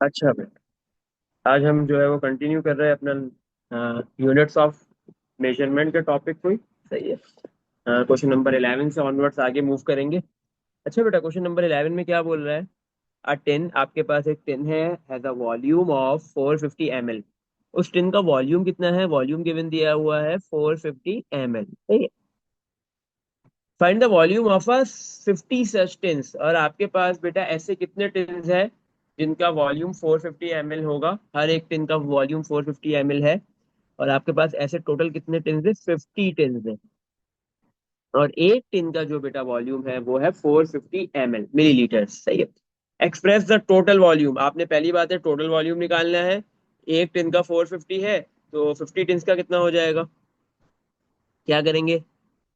अच्छा बेटा, आज हम जो है वो कंटिन्यू कर रहे हैं अपना यूनिट्स ऑफ मेजरमेंट के टॉपिक को ही। सही है। क्वेश्चन नंबर 11 से ऑनवर्ड्स आगे मूव करेंगे। अच्छा बेटा, क्वेश्चन नंबर 11 में क्या बोल रहा है? अ टिन, आपके पास एक टिन है, has a volume of 450 ml। उस टिन का वॉल्यूम कितना है? वॉल्यूम गिवन दिया हुआ है 450 ml। सही है। Find the volume of a 50 such tins. और आपके पास बेटा ऐसे कितने टिन्स है जिनका वॉल्यूम 450 ml होगा? हर एक टिन का वॉल्यूम 450 ml है। और आपके पास ऐसे टोटल कितने टिन्स है? 50 टिन्स है। और एक टिन का जो बेटा वॉल्यूम है वो है 450 ml, मिलीलीटर। सही है। Express the total volume. आपने पहली बात है टोटल वॉल्यूम निकालना है। एक टिन का 450 है, तो 50 टिन्स का कितना हो जाएगा? क्या करेंगे?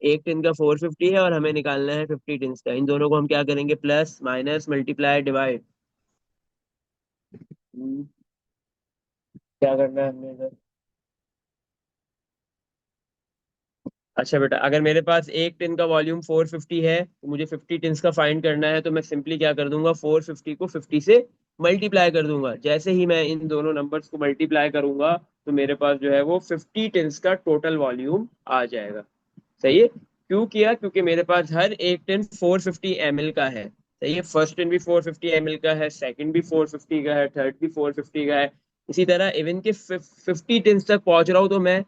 एक टिन का 450 है और हमें निकालना है 50 टिन्स का। इन दोनों को हम क्या करेंगे? Plus minus multiply divide. क्या करना है हमने इधर? अच्छा बेटा, अगर मेरे पास एक टिन का वॉल्यूम 450 है तो मुझे 50 टिन्स का फाइंड करना है, तो मैं सिंपली क्या कर दूंगा? 450 को 50 से मल्टीप्लाई कर दूंगा। जैसे ही मैं इन दोनों नंबर्स को मल्टीप्लाई करूंगा तो मेरे पास जो है वो 50 टिन्स का टोटल वॉल्यूम आ जाएगा। सही है। क्यों किया? क्योंकि मेरे पास हर एक टिन 450 ml का है। सही है। फर्स्ट टिन भी 450 ml का है, सेकंड भी 450 का है, थर्ड भी 450 का है। इसी तरह इवन के 50 टिन्स तक पहुंच रहा हूँ तो मैं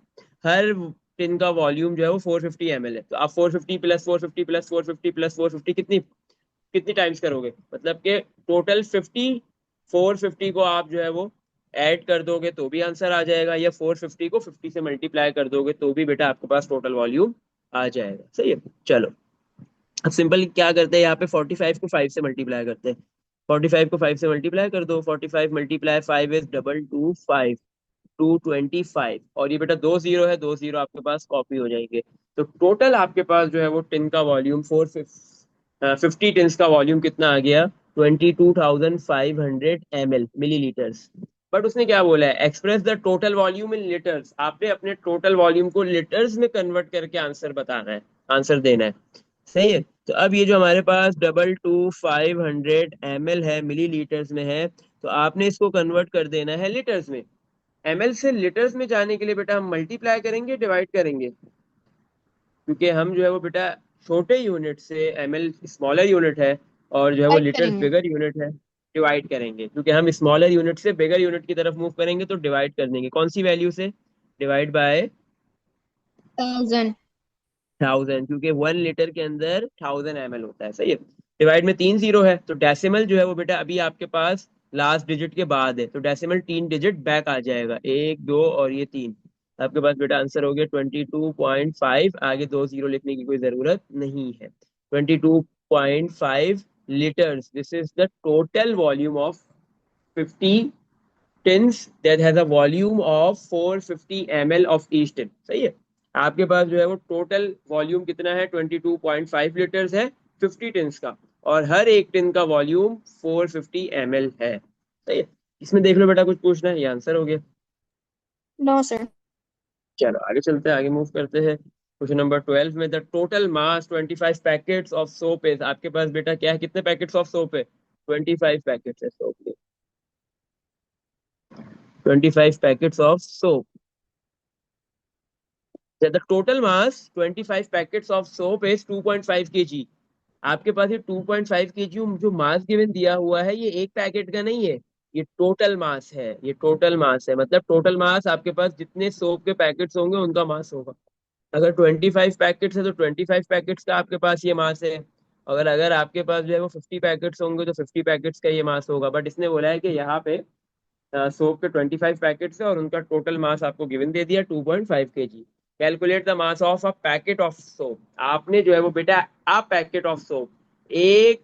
हर टिन का वॉल्यूम जो है वो 450 ml है। तो आप 450 प्लस 450 प्लस 450 प्लस 450 कितनी कितनी टाइम्स करोगे? मतलब कि टोटल 50, 450 को आप जो है वो ऐड कर दोगे तो भी आंसर आ जाएगा, या 450 को 50 से मल्टीप्लाई कर दोगे तो भी बेटा आपके पास टोटल वॉल्यूम आ जाएगा। सही है। चलो, अब सिंपल क्या करते हैं, यहाँ पे 45 को 5 से मल्टीप्लाई करते हैं। 45 को 5 से मल्टीप्लाई कर दो। 45 मल्टीप्लाई 5 इज 225, 225। और ये बेटा दो जीरो है, दो जीरो आपके पास कॉपी हो जाएंगे। तो टोटल आपके पास जो है वो टिन का वॉल्यूम 50 टिन्स का वॉल्यूम कितना आ गया? 22,500 ml, मिलीलीटर्स। बट उसने क्या बोला है? Express the total volume in litres. आपने अपने टोटल वॉल्यूम को लीटर्स में कन्वर्ट करके आंसर बताना है, आंसर देना है। सही है। तो अब ये जो हमारे पास 22,500 ml है, मिलीलीटर्स में है, तो आपने इसको कन्वर्ट कर देना है लीटर्स में। ml से लीटर्स में जाने के लिए बेटा हम मल्टीप्लाई करेंगे, डिवाइड करेंगे? क्योंकि हम जो है वो बेटा छोटे यूनिट से, ml स्मॉलर यूनिट है और जो है वो फाइव लीटर्स करेंगे। बिगर यूनिट है, डिवाइड करेंगे। क्योंकि हम स्मॉलर यूनिट से बिगर यूनिट की तरफ मूव करेंगे तो डिवाइड कर देंगे। कौन सी वैल्यू से? Divide by 1000। 1000, क्योंकि 1 लीटर के अंदर 1000 ml होता है। सही है। डिवाइड में तीन जीरो है तो डेसिमल जो है वो बेटा अभी आपके पास लास्ट डिजिट के बाद है, तो डेसिमल 3 डिजिट बैक आ जाएगा, एक दो और ये तीन। आपके पास बेटा आंसर हो गया 22.5। आगे दो जीरो लिखने की कोई जरूरत नहीं है। 22.5 litres, this is the total volume of 50 tins that has a volume of 450 ml of each tin. सही है। आपके पास जो है वो टोटल वॉल्यूम कितना है? 22.5 लीटर्स है 50 टिन्स का। और हर एक टिन का वॉल्यूम 450 ml है। सही है। इसमें देख लो बेटा, कुछ पूछना है? ये आंसर हो गया। No sir. चलो आगे चलते हैं, आगे मूव करते हैं। क्वेश्चन नंबर 12 में the total mass 25 packets of soap है। आपके पास बेटा क्या है? कितने पैकेट्स ऑफ सोप है? 25 पैकेट्स है सोप के। 25 packets of soap. The total mass 25 packets of soap is 2.5 kg। आपके पास ये 2.5 kg जो मास गिवन दिया हुआ है, ये एक पैकेट का नहीं है, ये टोटल मास है। ये टोटल मास है, मतलब टोटल मास आपके पास जितने सोप के पैकेट्स होंगे उनका मास होगा। अगर 25 पैकेट्स है तो 25 पैकेट्स का आपके पास ये मास है। अगर अगर आपके पास जो है वो 50 पैकेट्स होंगे तो 50 पैकेट्स का ये मास होगा। बट इसने बोला है कि यहाँ पे सोप के 25 पैकेट्स है और उनका टोटल मास आपको गिवन दे दिया 2.5 kg। Calculate the mass of a packet of soap. आपने जो है वो बेटा अ पैकेट ऑफ सोप, एक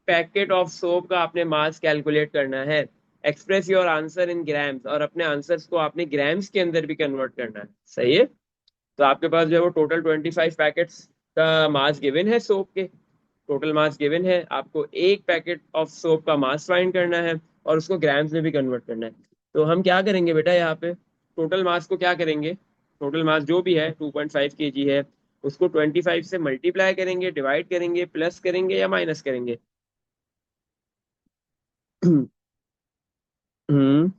पैकेट ऑफ सोप का आपने मास कैलकुलेट करना है। Express your answer in grams, और अपने आंसर्स को आपने ग्राम्स के अंदर भी कन्वर्ट करना है। सही है। तो आपके पास जो है वो टोटल 25 पैकेट्स का मास गिवन है सोप के। टोटल मास गिवन है, आपको एक पैकेट ऑफ सोप का मास फाइंड करना है और उसको ग्राम्स में भी कन्वर्ट करना है। तो हम क्या करेंगे बेटा, यहाँ पे टोटल मास को क्या करेंगे? टोटल मास जो भी है 2.5 kg है, उसको 25 से मल्टीप्लाई करेंगे, डिवाइड करेंगे, प्लस करेंगे या माइनस करेंगे? हम्म।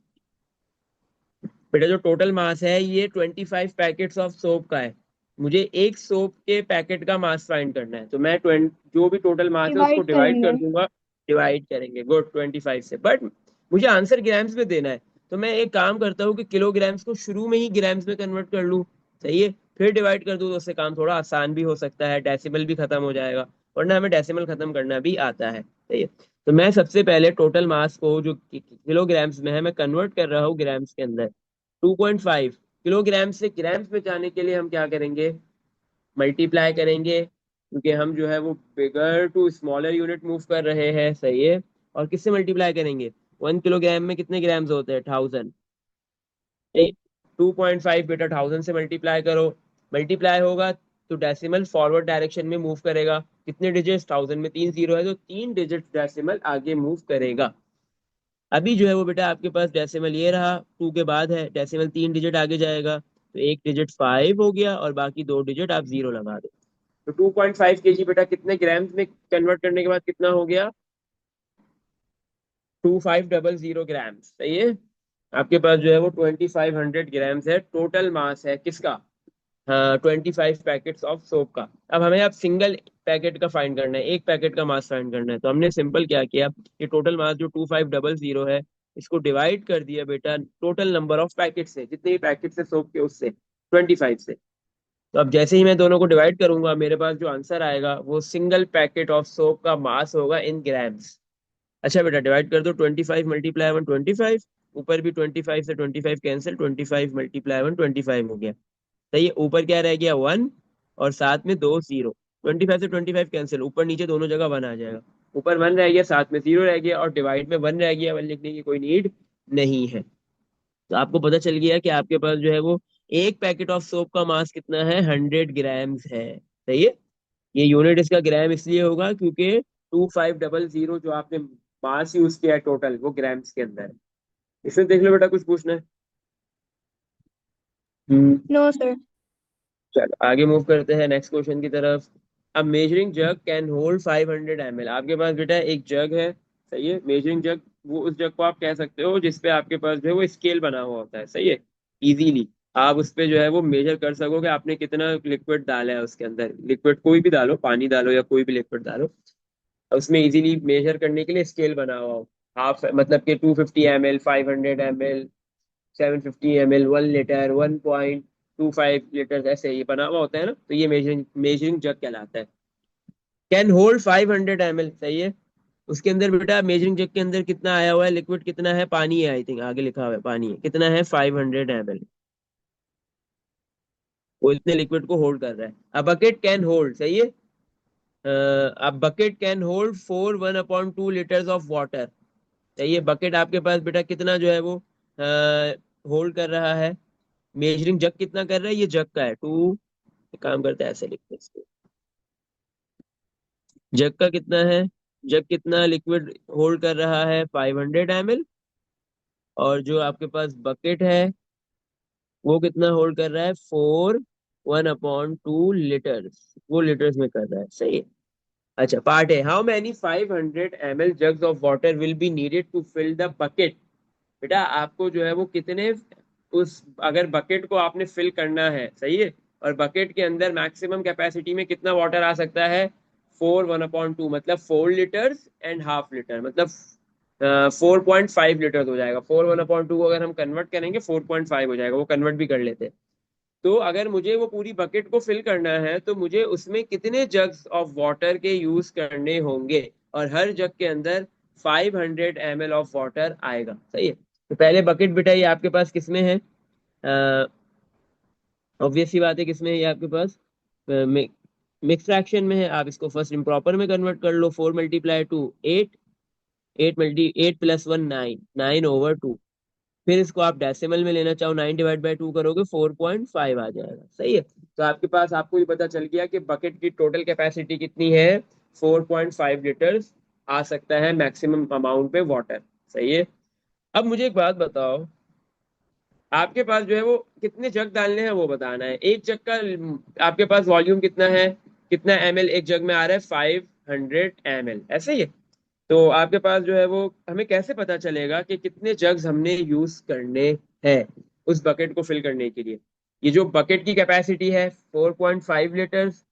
बेटा जो टोटल मास है ये 25 पैकेट्स ऑफ सोप का है। मुझे एक सोप के पैकेट का मास फाइंड करना है, तो मैं 20 जो भी टोटल मास है उसको डिवाइड डिवाइड कर करेंगे। दूंगा। डिवाइड करेंगे, गुड, 25 से। बट मुझे आंसर ग्राम्स में देना है, तो मैं एक काम करता हूँ कि किलोग्राम्स को शुरू में ही ग्राम्स में कन्वर्ट कर लूँ। सही है, फिर डिवाइड कर दूँ तो उससे काम थोड़ा आसान भी हो सकता है, डेसिमल भी खत्म हो जाएगा, वरना हमें डेसिमल खत्म करना भी आता है। सही है, तो मैं सबसे पहले टोटल मास को जो किलोग्राम्स में है मैं कन्वर्ट कर रहा हूँ ग्राम्स के अंदर। 2.5 किलोग्राम से ग्राम्स में जाने के लिए हम क्या करेंगे, मल्टीप्लाई करेंगे, क्योंकि हम जो है वो बिगर टू स्मॉलर यूनिट मूव कर रहे हैं। सही है, और किससे मल्टीप्लाई करेंगे, 1 किलोग्राम में कितने ग्राम्स होते हैं, 1000। 2.5 बेटा 1000 से मल्टीप्लाई करो, मल्टीप्लाई होगा तो डेसिमल फॉरवर्ड डायरेक्शन में मूव करेगा। कितने डिजिट, 1000 में 3 जीरो है तो 3 डिजिट डेसिमल आगे मूव करेगा। अभी जो है वो बेटा आपके पास डेसिमल ये रहा, 2 के बाद है डेसिमल 3 डिजिट आगे जाएगा, तो एक डिजिट 5 हो गया और बाकी 2 डिजिट आप जीरो लगा दो। तो 2.5 kg बेटा कितने ग्राम्स में कन्वर्ट करने के बाद कितना हो गया, 2500 ग्राम्स। सही है, आपके पास जो है वो 2500 ग्राम्स है, टोटल मास है किसका, हाँ, 25 पैकेट्स ऑफ सोप का। अब हमें अब सिंगल पैकेट का फाइंड करना है, एक पैकेट का मास फाइंड करना है, तो हमने सिंपल क्या किया, ये टोटल मास जो 2500 है इसको डिवाइड कर दिया बेटा टोटल नंबर ऑफ पैकेट से, जितने भी पैकेट है सोप के उससे, 25 से। तो अब जैसे ही मैं दोनों को डिवाइड करूंगा मेरे पास जो आंसर आएगा वो सिंगल पैकेट ऑफ सोप का मास होगा इन ग्राम्स। अच्छा बेटा डिवाइड कर दो, 25 × 1 25, ऊपर भी 25 से 25 कैंसिल, 25 × 1 25 हो गया। सही है, ऊपर क्या रह गया, 1, और साथ में 2 जीरो। 25 से 25 कैंसिल, ऊपर नीचे दोनों जगह 1 आ जाएगा, ऊपर 1 रह गया साथ में 0 रह गया और डिवाइड में 1 रह गया, 1 लिखने की कोई नीड नहीं है। तो आपको पता चल गया कि आपके पास जो है वो एक पैकेट ऑफ सोप का मास कितना है, 100 ग्राम्स है। सही है, ये यूनिट इसका ग्राम इसलिए होगा क्योंकि 2500 जो आपने मास यूज किया है टोटल वो ग्राम्स के अंदर है। इसमें देख लो बेटा, कुछ पूछना है। हम्म। No sir. चलो आगे मूव करते हैं नेक्स्ट क्वेश्चन की तरफ। अब measuring jug can hold 500 ml, आपके पास बेटा एक जग है। सही है, मेजरिंग जग वो उस जग को आप कह सकते हो जिसपे आपके पास जो है वो स्केल बना हुआ होता है। सही है, इजीली आप उस पे जो है वो मेजर कर सको कि आपने कितना लिक्विड डाला है उसके अंदर, लिक्विड कोई भी डालो, पानी डालो या कोई भी लिक्विड डालो, उसमें इजीली मेजर करने के लिए स्केल बना हुआ हो। हाफ मतलब कि 250 ml, 500 ml, 750 ml, 1 litre, 1.25 litre, ऐसे ये बना हुआ होता है ना, तो ये मेजरिंग मेजरिंग जग कहलाता है। Can hold 500 ml। सही है, उसके अंदर बेटा मेजरिंग जग के अंदर कितना आया हुआ है, लिक्विड कितना है, पानी है, आई थिंक आगे लिखा हुआ है पानी है, कितना है, 500 ml। वो इतने लिक्विड को होल्ड कर रहा है। अ बकेट कैन होल्ड, सही है, a bucket can hold 1/2 litres of water. सही है, बकेट आपके पास बेटा कितना जो है वो होल्ड कर रहा है, मेजरिंग जग कितना कर रहा है, ये जग का है, टू, काम करता है ऐसे लिखते हैं इसको, जग का कितना है, जग कितना लिक्विड होल्ड कर रहा है, 500 ml, और जो आपके पास बकेट है वो कितना होल्ड कर रहा है, 1/2 लीटर्स, वो लीटर्स में कर रहा है। सही है, अच्छा पार्ट है, how many 500 ml jugs of water will be needed to fill the bucket. बेटा आपको जो है वो कितने, उस अगर बकेट को आपने फिल करना है, सही है, और बकेट के अंदर मैक्सिमम कैपेसिटी में कितना वाटर आ सकता है, 4 1/2, मतलब 4 लीटर्स एंड ½ लीटर, मतलब 4.5 लीटर हो जाएगा। 4 1/2 को अगर हम कन्वर्ट करेंगे 4.5 हो जाएगा, वो कन्वर्ट भी कर लेते हैं। तो अगर मुझे वो पूरी बकेट को फिल करना है तो मुझे उसमें कितने जग्स ऑफ वाटर के यूज करने होंगे, और हर जग के अंदर 500 ml ऑफ वाटर आएगा। सही है, तो पहले बकेट बेटा ये आपके पास किसमें है, ऑब्वियस सी बात है किसमें है ये आपके पास, मिक्स फ्रैक्शन में है। आप इसको फर्स्ट इम्प्रॉपर में कन्वर्ट कर लो, 4 × 2 8, 8 + 1 9, 9/2। फिर इसको आप डेसिमल में लेना चाहो, 9/2 करोगे 4.5 आ जाएगा। सही है, तो आपके पास आपको ये पता चल गया कि बकेट की टोटल कैपेसिटी कितनी है, 4.5 लीटर्स आ सकता है मैक्सिमम अमाउंट पे वाटर। सही है, अब मुझे एक बात बताओ, आपके पास जो है वो कितने जग डालने हैं वो बताना है। एक जग का आपके पास वॉल्यूम कितना है, कितना ml एक जग में आ रहा है, 500 ml, ऐसे ही है। तो आपके पास जो है वो, हमें कैसे पता चलेगा कि कितने जग्स हमने यूज करने हैं उस बकेट को फिल करने के लिए? ये जो बकेट की कैपेसिटी है 4.5 लीटर्स,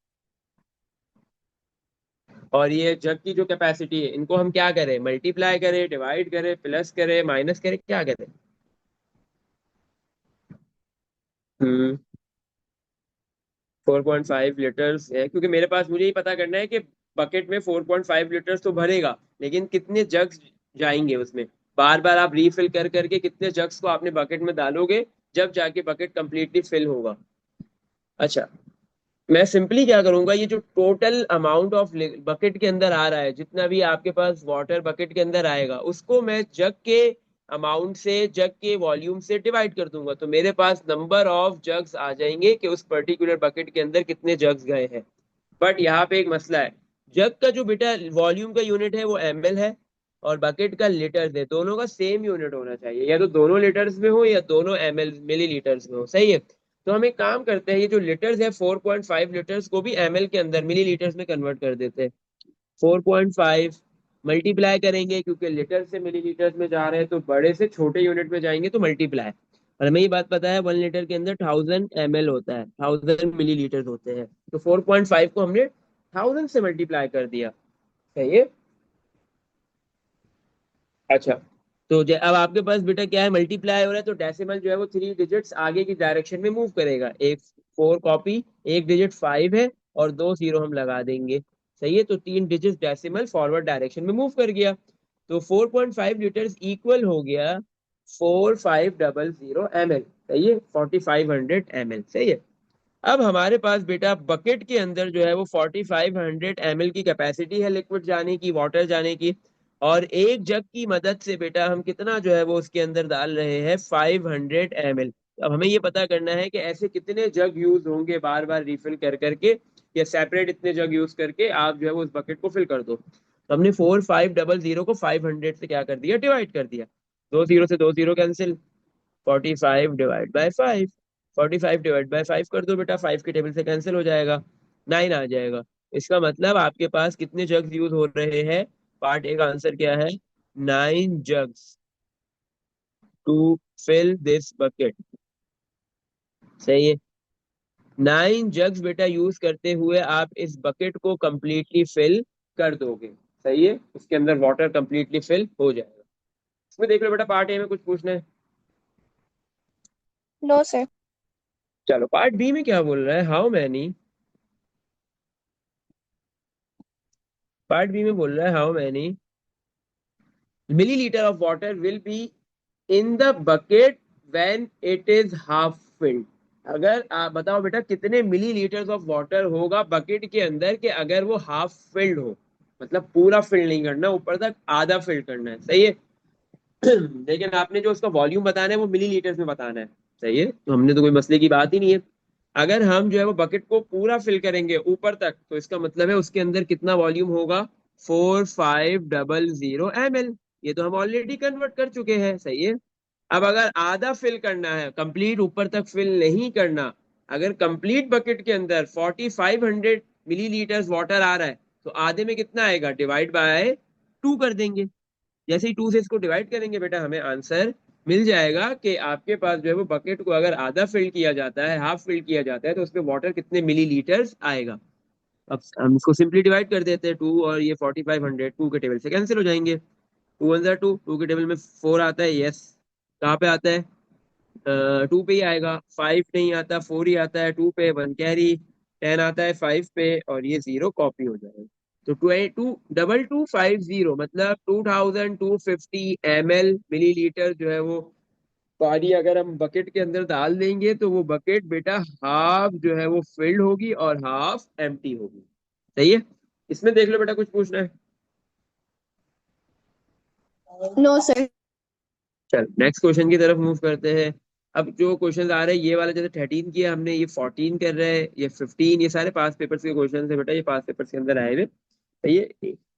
और ये जग की जो कैपेसिटी है, इनको हम क्या करें? मल्टीप्लाई करें, डिवाइड करें, प्लस करें, माइनस करें, क्या करें? हम्म 4.5 लीटर्स है, क्योंकि मेरे पास, मुझे ही पता करना है कि बकेट में 4.5 लीटर्स तो भरेगा, लेकिन कितने जग्स जाएंगे उसमें। बार बार आप रीफिल कर करके कितने जग्स को आपने बकेट में डालोगे, जब जाके बकेट कंप्लीटली फिल होगा। अच्छा, मैं सिंपली क्या करूंगा, ये जो टोटल अमाउंट ऑफ बकेट के अंदर आ रहा है, जितना भी आपके पास वाटर बकेट के अंदर आएगा, उसको मैं जग के अमाउंट से, जग के वॉल्यूम से डिवाइड कर दूंगा, तो मेरे पास नंबर ऑफ जग्स आ जाएंगे कि उस पर्टिकुलर बकेट के अंदर कितने जग्स गए हैं। बट यहाँ पे एक मसला है, जग का जो बेटा वॉल्यूम का यूनिट है वो ml है, और बकेट का लीटर्स है। दोनों का सेम यूनिट होना चाहिए, या तो दोनों लीटर्स में हो या दोनों ml मिली लीटर्स में हो, सही है। तो हम एक काम करते हैं, ये जो लीटर्स है 4.5 लीटर्स को भी ml के अंदर मिली लीटर्स में कन्वर्ट कर देते हैं। 4.5 मल्टीप्लाई करेंगे, क्योंकि लीटर से मिली लीटर्स में जा रहे हैं तो बड़े से छोटे यूनिट में जाएंगे तो मल्टीप्लाई। और हमें ये बात पता है 1 लीटर के अंदर 1000 ml होता है, 1000 मिली लीटर होते हैं। तो 4.5 को हमने 1000 से मल्टीप्लाई कर दिया, सही है। अच्छा, तो अब आपके पास बेटा क्या है, मल्टीप्लाई हो रहा है, तो डेसिमल जो है वो 3 डिजिट्स आगे की डायरेक्शन में मूव करेगा। एक 4 कॉपी, एक डिजिट 5 है, और 2 जीरो हम लगा देंगे, सही है। तो 3 डिजिट डेसिमल फॉरवर्ड डायरेक्शन में मूव कर गया। तो 4.5 लीटर्स इक्वल हो गया 4500 ml, सही है, 4500 ml, सही है। अब हमारे पास बेटा बकेट के अंदर जो है वो 4500 ml की कैपेसिटी है लिक्विड जाने की, वाटर जाने की। और एक जग की मदद से बेटा हम कितना जो है वो उसके अंदर डाल रहे हैं, 500 ml। अब हमें ये पता करना है कि ऐसे कितने जग यूज होंगे बार बार रिफिल कर करके, या सेपरेट इतने जग यूज करके आप जो है वो उस बकेट को फिल कर दो। तो हमने 4500 को 500 से क्या कर दिया, डिवाइड कर दिया। 2 जीरो से 2 zero cancel, 45 divide by 5, 45 divide by 5 कर दो बेटा, 5 की टेबल से कैंसिल हो जाएगा, 9 आ जाएगा। इसका मतलब आपके पास कितने जग्स यूज हो रहे हैं? पार्ट ए का आंसर क्या है? 9 jugs to fill this bucket, सही है। 9 जग्स बेटा यूज करते हुए आप इस बकेट को कंप्लीटली फिल कर दोगे, सही है, उसके अंदर वाटर कंप्लीटली फिल हो जाएगा। इसमें देख लो बेटा, पार्ट ए में कुछ पूछना है? No, sir. चलो, पार्ट बी में क्या बोल रहा है, हाउ मैनी, पार्ट बी में बोल रहा है how many milliliter of water will be in the bucket when it is half filled। अगर आप बताओ बेटा, कितने मिलीलीटर्स ऑफ वाटर होगा बकेट के अंदर के अगर वो हाफ फिल्ड हो, मतलब पूरा फिल नहीं करना, ऊपर तक आधा फिल करना है, सही है। लेकिन आपने जो उसका वॉल्यूम बताना है वो मिलीलीटर्स में बताना है, सही है, तो हमने तो कोई मसले की बात ही नहीं है। अगर हम जो है वो बकेट को पूरा फिल करेंगे ऊपर तक, तो इसका मतलब है उसके अंदर कितना वॉल्यूम होगा, 4500 ml। ये तो हम ऑलरेडी कन्वर्ट कर चुके हैं, सही है। अब अगर आधा फिल करना है, कंप्लीट ऊपर तक फिल नहीं करना, अगर कंप्लीट बकेट के अंदर 4500 मिलीलीटर वाटर आ रहा है, तो आधे में कितना आएगा, डिवाइड बाय 2 कर देंगे। जैसे ही 2 से इसको डिवाइड करेंगे बेटा, हमें आंसर मिल जाएगा कि आपके पास जो है वो बकेट को अगर आधा फिल किया जाता है, हाफ फिल किया जाता है, तो उसमें वाटर कितने मिलीलीटर्स आएगा। अब हम इसको सिंपली डिवाइड कर देते हैं, 2 और ये 4500 2 के टेबल से कैंसिल हो जाएंगे। 2 के टेबल में 4 आता है, यस। कहाँ पे आता है? 2 पे ही आएगा। 5 नहीं आता, 4 ही आता है। 2 पे 1 कैरी, 10 आता है 5 पे, और ये 0 कॉपी हो जाएगा। तो 2250 मतलब 2250 ml मिलीलीटर जो है वो पानी अगर हम बकेट के अंदर डाल देंगे, तो वो बकेट बेटा हाफ जो है वो फिल्ड होगी और हाफ एम्प्टी होगी, सही है। इसमें देख लो बेटा, कुछ पूछना है? No, sir. चल, नेक्स्ट क्वेश्चन की तरफ मूव करते हैं। अब जो क्वेश्चन आ रहे हैं, ये वाला जैसे 13 किया हमने, ये 14 कर रहे हैं, ये 15, ये सारे पास पेपर्स के क्वेश्चन है बेटा, ये पास पेपर्स के अंदर आए हुए, सही है,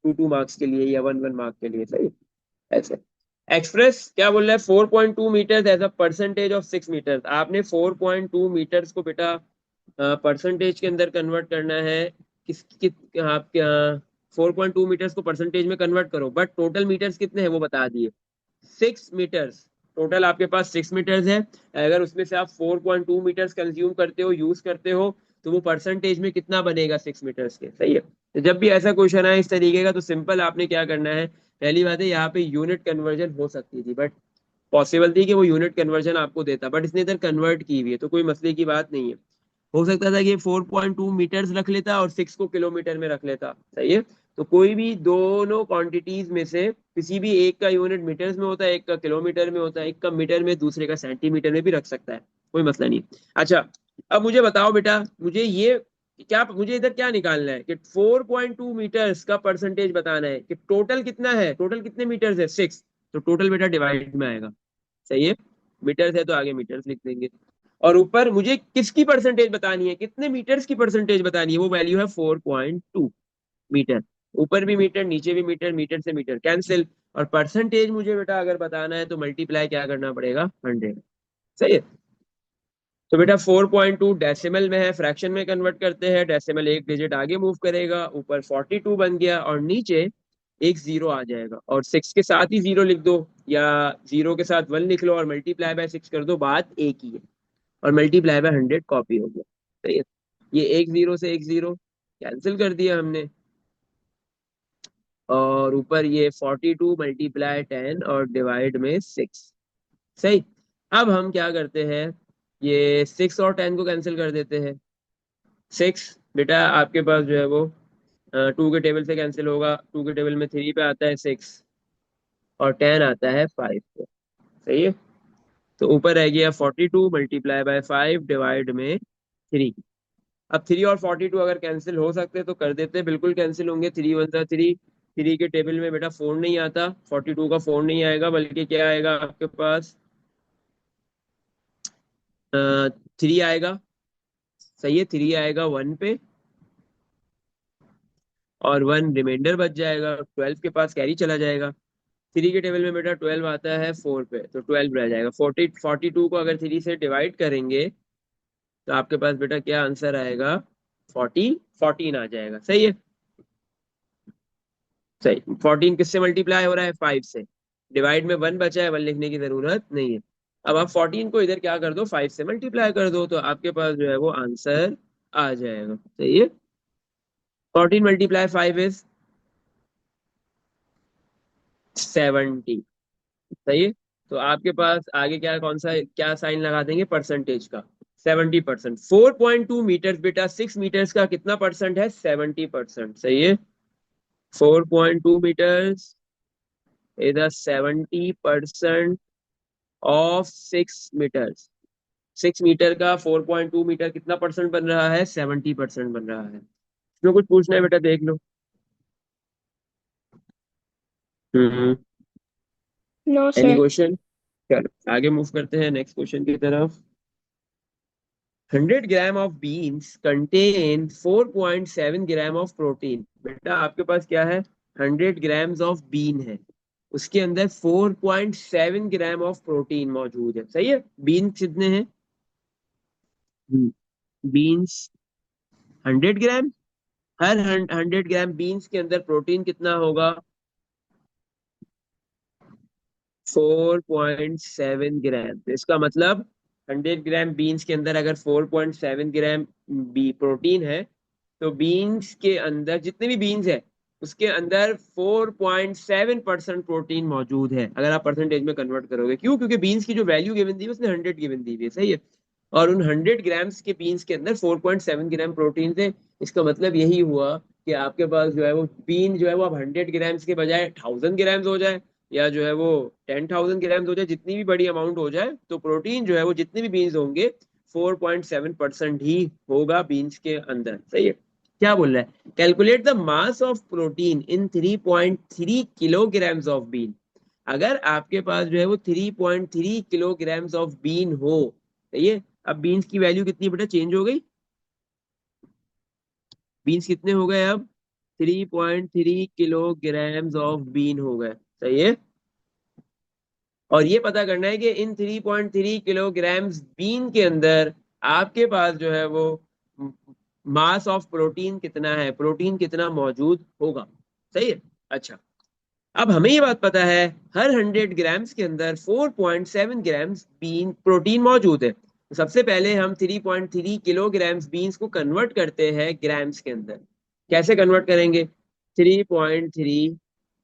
2 2 मार्क्स के लिए या 1 1 मार्क के लिए, सही है। ऐसे एक्सप्रेस क्या बोल रहा है, 4.2 metres as a percentage of 6 metres. आपने 4.2 मीटर्स को बेटा परसेंटेज के अंदर कन्वर्ट करना है, किस आपके यहाँ 4.2 मीटर्स को परसेंटेज में कन्वर्ट करो, बट टोटल मीटर्स कितने हैं वो बता दिए, 6 मीटर्स। टोटल आपके पास 6 मीटर्स है। अगर उसमें से आप 4.2 मीटर्स कंज्यूम करते हो, यूज करते हो, तो वो परसेंटेज में कितना बनेगा 6 मीटर्स के, सही है। तो जब भी ऐसा क्वेश्चन आए इस तरीके का, तो सिंपल आपने क्या करना है, पहली बात है यहाँ पे यूनिट कन्वर्जन हो सकती थी, बट पॉसिबल थी कि वो यूनिट कन्वर्जन आपको देता, बट इसने इधर कन्वर्ट की हुई है तो कोई मसले की बात नहीं है। हो सकता था कि 4.2 मीटर्स रख लेता और 6 को किलोमीटर में रख लेता, सही है। तो कोई भी दोनों क्वांटिटीज में से किसी भी एक का यूनिट मीटर्स में होता है, एक का किलोमीटर में होता है, एक का मीटर में, दूसरे का सेंटीमीटर में भी रख सकता है, कोई मसला नहीं। अच्छा, अब मुझे बताओ बेटा, मुझे ये क्या, मुझे इधर क्या निकालना है कि 4.2 मीटर्स का परसेंटेज बताना है कि टोटल कितना है, टोटल कितने मीटर्स है, 6। तो टोटल बेटा डिवाइड में आएगा, सही है। मीटर्स है तो आगे मीटर्स लिख देंगे। और ऊपर मुझे किसकी परसेंटेज बतानी है, कितने मीटर्स की परसेंटेज बतानी है, वो वैल्यू है 4.2 मीटर। ऊपर भी मीटर, नीचे भी मीटर, मीटर से मीटर कैंसिल। और परसेंटेज मुझे बेटा अगर बताना है तो मल्टीप्लाई क्या करना पड़ेगा, 100, सही है। तो बेटा 4.2 डेसिमल में है, फ्रैक्शन में कन्वर्ट करते हैं, डेसिमल एक डिजिट आगे मूव करेगा, ऊपर 42 बन गया और नीचे एक जीरो आ जाएगा, और 6 के साथ ही जीरो लिख दो, या जीरो के साथ 1 लिख लो और मल्टीप्लाई बाय 6 कर दो, बात एक ही है। और मल्टीप्लाई बाय 100 कॉपी हो गया, सही है। ये एक जीरो से एक जीरो कैंसिल कर दिया हमने, और ऊपर ये 42 मल्टीप्लाई 10 और डिवाइड में 6, सही। अब हम क्या करते हैं, ये 6 और 10 को कैंसिल कर देते हैं। 6 बेटा आपके पास जो है वो 2 के टेबल से कैंसिल होगा, 2 के टेबल में 3 पे आता है 6, और 10 आता है 5 पे, सही है। तो ऊपर रह गया 42 मल्टीप्लाई बाय 5 डिवाइड में 3। अब 3 और 42 अगर कैंसिल हो सकते तो कर देते, बिल्कुल कैंसिल होंगे, 3 वन सा 3। 3 के टेबल में बेटा 4 नहीं आता, 42 का 4 नहीं आएगा, बल्कि क्या आएगा आपके पास, 3 आएगा, सही है। 3 आएगा 1 पे, और 1 रिमाइंडर बच जाएगा, 12 के पास कैरी चला जाएगा। 3 के टेबल में बेटा 12 आता है 4 पे, तो 12 रह जाएगा। 42 को अगर 3 से डिवाइड करेंगे तो आपके पास बेटा क्या आंसर आएगा, 14 आ जाएगा, सही है। सही, 14 किससे मल्टीप्लाई हो रहा है, 5 से। डिवाइड में 1 बचा है, 1 लिखने की जरूरत नहीं है। अब आप 14 को इधर क्या कर दो, 5 से मल्टीप्लाई कर दो, तो आपके पास जो है वो आंसर आ जाएगा, सही है। 14 मल्टीप्लाई 5 इज 70, सही है। तो आपके पास आगे क्या, कौन सा क्या साइन लगा देंगे, परसेंटेज का, 70%। 4.2 मीटर बेटा 6 मीटर्स का कितना परसेंट है, 70%, सही है। 4.2 मीटर्स इज 70% ऑफ 6 मीटर्स। 6 मीटर का 4.2 मीटर कितना परसेंट बन रहा है, 70% बन रहा है। इसमें कुछ पूछना है बेटा, देख लो। हम्म। No, any sir. क्वेश्चन? चलो आगे मूव करते हैं नेक्स्ट क्वेश्चन की तरफ। 100 gram of beans contain 4.7 gram of protein. बेटा आपके पास क्या है, 100 ग्राम्स ऑफ बीन है, उसके अंदर 4.7 ग्राम ऑफ प्रोटीन मौजूद है, सही है। बीन्स कितने हैं, बीन्स 100 ग्राम, हर 100 ग्राम बीन्स के अंदर प्रोटीन कितना होगा, 4.7 ग्राम। तो इसका मतलब 100 ग्राम बीन्स के अंदर अगर 4.7 ग्राम बी प्रोटीन है, तो बीन्स के अंदर जितने भी बीन्स है उसके अंदर 4.7% प्रोटीन मौजूद है, अगर आप परसेंटेज में कन्वर्ट करोगे। क्यों, क्योंकि बीन्स की जो वैल्यू गिवन दी है उसने 100 गिवन दी हुई है, सही है। और उन 100 ग्राम्स के बीन्स के अंदर 4.7 ग्राम प्रोटीन थे। इसका मतलब यही हुआ कि आपके पास जो है वो बीन जो है वो अब 100 ग्राम्स के बजाय 1000 ग्राम्स हो जाए, या जो है वो 10,000 ग्राम्स हो जाए, जितनी भी बड़ी अमाउंट हो जाए, तो प्रोटीन जो है वो जितने भी बीन्स होंगे 4.7% ही होगा बीन्स के अंदर, सही है। क्या बोल रहा है, calculate the mass of protein in 3.3 kilograms of bean. अगर आपके पास जो है वो 3.3 किलोग्राम्स ऑफ बीन हो, सही है। अब बीन्स की वैल्यू कितनी बेटा चेंज हो गई, बीन्स कितने हो गए अब, 3.3 किलोग्राम्स ऑफ बीन हो गए, सही है। और ये पता करना है कि इन 3.3 किलोग्राम्स बीन के अंदर आपके पास जो है वो मास ऑफ प्रोटीन कितना है, प्रोटीन कितना मौजूद होगा। सही है। अच्छा, अब हमें ये बात पता है हर 100 ग्राम्स के अंदर 4.7 ग्राम्स बीन प्रोटीन मौजूद है। तो सबसे पहले हम 3.3 किलोग्राम्स बीन्स को कन्वर्ट करते हैं ग्राम्स के अंदर। कैसे कन्वर्ट करेंगे? 3.3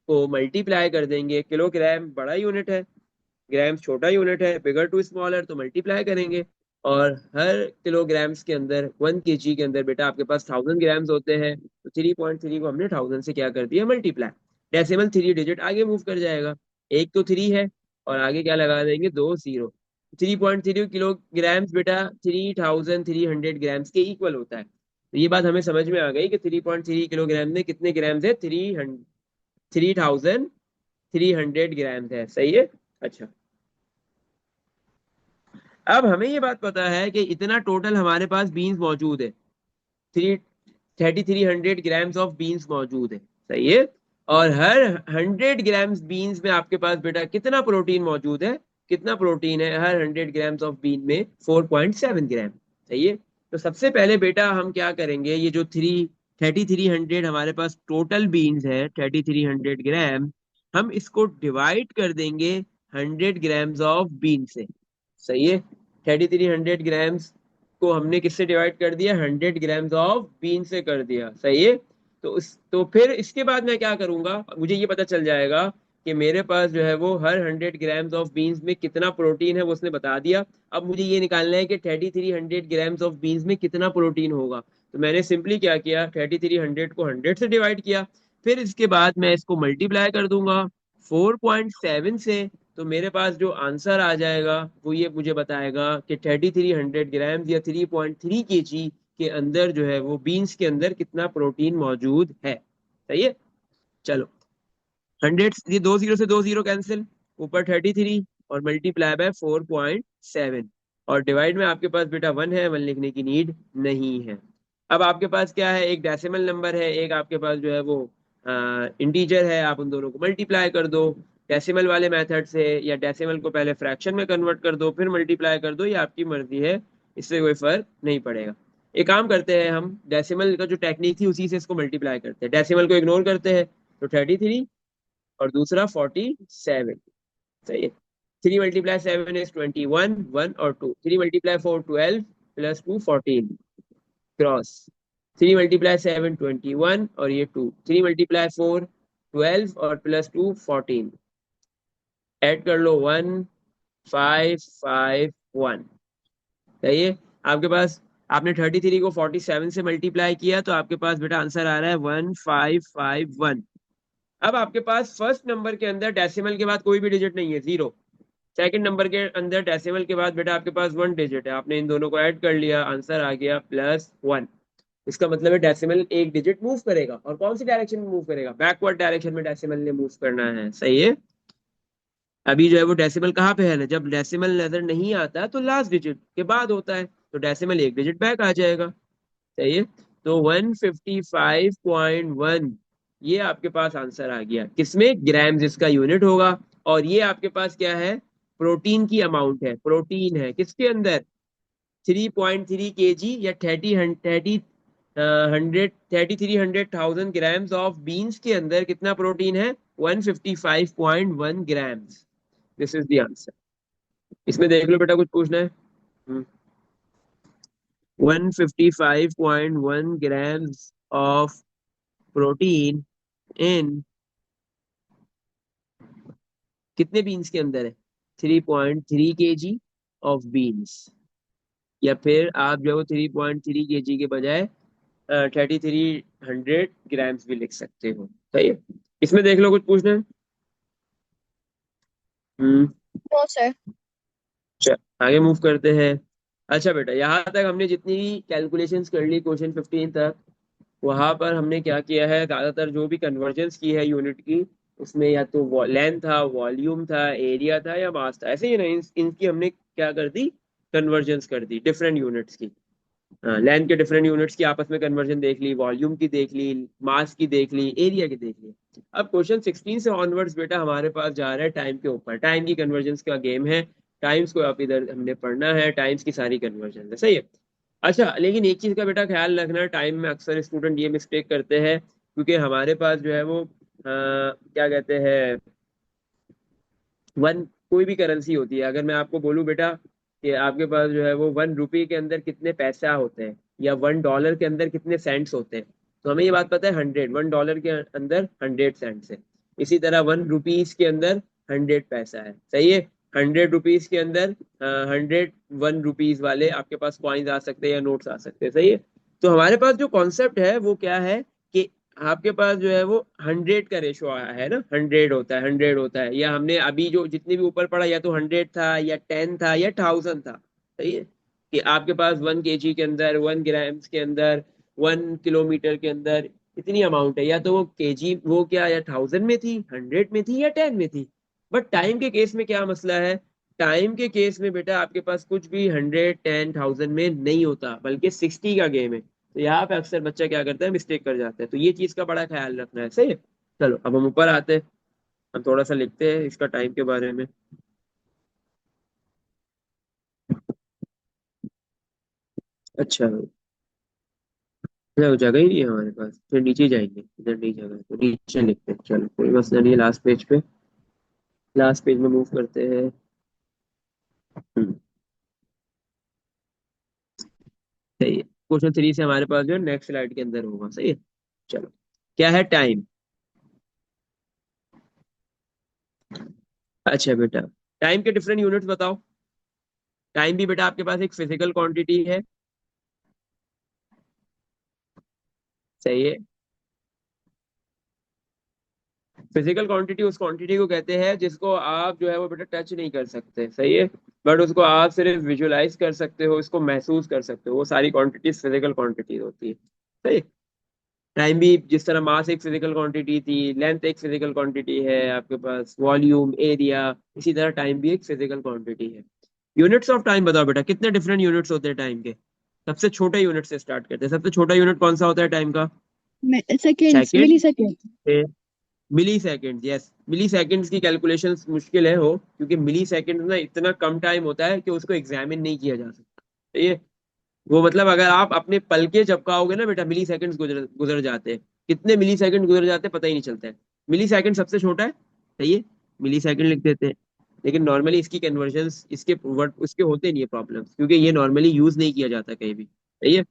को मल्टीप्लाई कर देंगे, किलोग्राम बड़ा यूनिट है, ग्राम्स छोटा यूनिट है, बिगर टू स्मॉलर, तो मल्टीप्लाई करेंगे। और हर किलोग्राम्स के अंदर 1 kg के अंदर बेटा आपके पास 1000 ग्राम्स होते हैं, तो 3.3 को हमने 1000 से क्या कर दिया, मल्टीप्लाई। डेसिमल 3 डिजिट आगे मूव कर जाएगा, एक तो 3 है और आगे क्या लगा देंगे, 2 0। 3.3 किलोग्राम्स बेटा 3300 ग्राम्स के इक्वल होता है। तो ये बात हमें समझ में आ गई कि 3.3 किलोग्राम में कितने ग्राम्स है, 3300 ग्राम्स है। सही है। अच्छा, अब हमें ये बात पता है कि इतना टोटल हमारे पास बीन्स मौजूद है, 3300 ग्राम्स ऑफ बीन्स मौजूद है। सही है। और हर 100 ग्राम्स बीन्स में आपके पास बेटा कितना प्रोटीन मौजूद है, कितना प्रोटीन है हर 100 ग्राम्स ऑफ बीन में, 4.7 ग्राम। सही है। तो सबसे पहले बेटा हम क्या करेंगे, ये जो 3300 हमारे पास टोटल बीन्स है, 3300 ग्राम, हम इसको डिवाइड कर देंगे 100 ग्राम्स ऑफ बीन से। सही है। 3300 ग्राम्स को हमने किससे डिवाइड कर दिया, 100 ग्राम्स ऑफ बीन से कर दिया। सही है। तो फिर इसके बाद मैं क्या करूंगा, मुझे ये पता चल जाएगा कि मेरे पास जो है वो हर 100 ग्राम्स ऑफ बीन्स में कितना प्रोटीन है, वो उसने बता दिया। अब मुझे ये निकालना है कि 3300 ग्राम्स ऑफ बीन्स में कितना प्रोटीन होगा। तो मैंने सिंपली क्या किया, 3300 को 100 से डिवाइड किया, फिर इसके बाद मैं इसको मल्टीप्लाई कर दूंगा 4.7 से। तो मेरे पास जो आंसर आ जाएगा वो ये मुझे बताएगा कि 3300 ग्राम या 3.3 kg के अंदर जो है वो बीन्स के अंदर कितना प्रोटीन मौजूद है। सही है। चलो, 100, ये 2 0 से 2 0 कैंसिल, ऊपर 33 और मल्टीप्लाई बाय 4.7, और डिवाइड में आपके पास बेटा 1 है, 1 लिखने की नीड नहीं है। अब आपके पास क्या है, एक डेसिमल नंबर है, एक आपके पास जो है वो इंटीजर है, आप उन दोनों को मल्टीप्लाई कर दो डेसिमल वाले मेथड से, या डेसिमल को पहले फ्रैक्शन में कन्वर्ट कर दो फिर मल्टीप्लाई कर दो, ये आपकी मर्जी है, इससे कोई फर्क नहीं पड़ेगा। एक काम करते हैं, हम डेसिमल का जो टेक्निक थी उसी से इसको मल्टीप्लाई करते हैं, डेसिमल को इग्नोर करते हैं। तो 33 और दूसरा 47। सही है। 3 × 7 = 21, 1 और 2, 3 × 4 = 12 प्लस 2 14, क्रॉस। 3 × 7 = 21 और ये 2, 3 × 4 = 12 और प्लस 2 14, ऐड कर लो 1 5 5 1। सही है। आपके पास, आपने 33 को 47 से मल्टीप्लाई किया तो आपके पास बेटा आंसर आ रहा है 1551। अब आपके पास फर्स्ट नंबर के अंदर डेसिमल के बाद कोई भी डिजिट नहीं है, 0। सेकंड नंबर के अंदर डेसिमल के बाद बेटा आपके पास 1 डिजिट है, आपने इन दोनों को ऐड कर लिया, आंसर आ गया +1। इसका मतलब है डेसिमल एक डिजिट मूव करेगा, और कौन सी डायरेक्शन में मूव करेगा, बैकवर्ड डायरेक्शन में डेसिमल ने मूव करना है। सही है। अभी जो है वो डेसिमल कहाँ पे है, जब डेसिमल नजर नहीं आता तो लास्ट डिजिट के बाद होता है, तो डेसिमल एक डिजिट बैक आ जाएगा। सही है। तो 155.1, ये आपके पास आंसर आ गया, किसमें, ग्राम जिसका यूनिट होगा। और ये आपके पास क्या है, प्रोटीन की अमाउंट है, प्रोटीन है किसके अंदर, 3.3 kg या 3300,000 ऑफ बीन्स के अंदर कितना प्रोटीन है, 155.1 grams. This is the answer. इसमें देख लो बेटा, कुछ पूछना है? 155.1 ग्राम्स प्रोटीन इन कितने बीन्स के अंदर है, 3.3 kg ऑफ बीन्स। या फिर आप जो 3.3 kg के बजाय 3300 ग्राम्स भी लिख सकते हो। सही है। इसमें देख लो, कुछ पूछना है? हम्म। No sir. चल, आगे मूव करते हैं। अच्छा बेटा, यहाँ तक हमने जितनी कैलकुलेशंस कर ली क्वेश्चन 15 तक, वहां पर हमने क्या किया है, ज्यादातर जो भी कन्वर्जेंस की है यूनिट की, उसमें या तो लेंथ था, वॉल्यूम था, एरिया था, या मास था, ऐसे ही ना, इनकी हमने क्या कर दी, कन्वर्जेंस कर दी डिफरेंट यूनिट्स की। लेंथ के डिफरेंट यूनिट्स की आपस में कन्वर्जन देख ली, वॉल्यूम की देख ली, मास की देख ली, एरिया की देख ली। अब क्वेश्चन 16 से ऑनवर्ड्स बेटा हमारे पास जा रहा है टाइम के ऊपर, टाइम की कन्वर्जेंस का गेम है। टाइम्स को आप इधर हमने पढ़ना है, टाइम्स की सारी कन्वर्जन है। सही है। अच्छा, लेकिन एक चीज का बेटा ख्याल रखना, टाइम में अक्सर स्टूडेंट ये मिस्टेक करते हैं क्योंकि हमारे पास जो है वो क्या कहते हैं, वन, कोई भी करेंसी होती है, अगर मैं आपको बोलूं बेटा कि आपके पास जो है वो 1 रुपये के अंदर कितने पैसा होते हैं या $1 के अंदर कितने सेंट्स होते हैं, तो हमें ये बात पता है, 100 $1 के अंदर 100 सेंट्स है। इसी तरह 1 रुपीज के अंदर 100 पैसा है, सही है। 100 रुपीज के अंदर 101 रुपीज वाले आपके पास कॉइन्स आ सकते हैं या नोट्स आ सकते हैं, सही है। तो हमारे पास जो कॉन्सेप्ट है वो क्या है कि आपके पास जो है वो 100 का रेशो आया है ना, 100 होता है, 100 होता है, या हमने अभी जो जितने भी ऊपर पढ़ा या तो 100 था या 10 था या 1000 था, सही है। कि आपके पास 1 kg के अंदर, 1 ग्राम्स के अंदर, 1 किलोमीटर के अंदर इतनी अमाउंट है, या तो वो केजी वो क्या या 1000 में थी, 100 में थी या 10 में थी। बट टाइम के केस में क्या मसला है, टाइम के केस में बेटा आपके पास कुछ भी 100, 10, 1000 में नहीं होता, बल्कि 60 का गेम है। तो यहाँ पे अक्सर बच्चा क्या करता है, मिस्टेक कर जाता है, तो ये चीज का बड़ा ख्याल रखना है, सही है। चलो अब हम ऊपर आते हैं, हम थोड़ा सा लिखते हैं इसका टाइम के बारे में। अच्छा, इधर जगह ही नहीं है हमारे पास, फिर नीचे जाएंगे, इधर नहीं जगह है, तो नीचे लिखते हैं, चलो कोई मसला नहीं है, लास्ट पेज पे, लास्ट पेज में मूव करते हैं। हम्म, सही है। क्वेश्चन 3 से हमारे पास जो है नेक्स्ट स्लाइड के अंदर होगा, सही है। चलो, क्या है टाइम। अच्छा बेटा, टाइम के डिफरेंट यूनिट्स बताओ। टाइम भी बेटा आपके पास एक फिजिकल क्वांटिटी है, सही है। फिजिकल क्वांटिटी उस क्वांटिटी को कहते हैं जिसको आप जो है वो बेटा टच नहीं कर सकते, सही है। बट उसको आप सिर्फ विजुलाइज कर सकते हो, इसको महसूस कर सकते हो, वो सारी क्वांटिटीज फिजिकल क्वांटिटीज होती है, सही। टाइम भी जिस तरह मास एक फिजिकल क्वांटिटी थी, लेंथ एक फिजिकल क्वांटिटी है आपके पास, वॉल्यूम, एरिया, इसी तरह टाइम भी एक फिजिकल क्वांटिटी है। यूनिट्स ऑफ टाइम बताओ बेटा, कितने डिफरेंट यूनिट्स होते हैं टाइम के। सबसे छोटे यूनिट से स्टार्ट करते हैं, सबसे छोटा यूनिट कौन सा होता है टाइम का। सेकेंड्स, सेकेंड, मिली सेकेंड। मिली सेकेंड, यस। मिली सेकेंड्स की कैलकुलेशन मुश्किल है हो, क्योंकि मिली सेकेंड ना इतना कम टाइम होता है कि उसको एग्जामिन नहीं किया जा सकता, ये वो मतलब अगर आप अपने पल के झपकाओगे ना बेटा, मिली सेकेंड्स गुजर गुजर जाते हैं, कितने मिली सेकेंड गुजर जाते हैं पता ही नहीं चलता है। मिली सेकेंड सबसे छोटा है, सही है, मिली सेकेंड लिख देते हैं। लेकिन नॉर्मली इसकी कन्वर्जन इसके वर्ड उसके होते नहीं है प्रॉब्लम्स, क्योंकि ये नॉर्मली यूज नहीं किया जाता कहीं भी, सही है।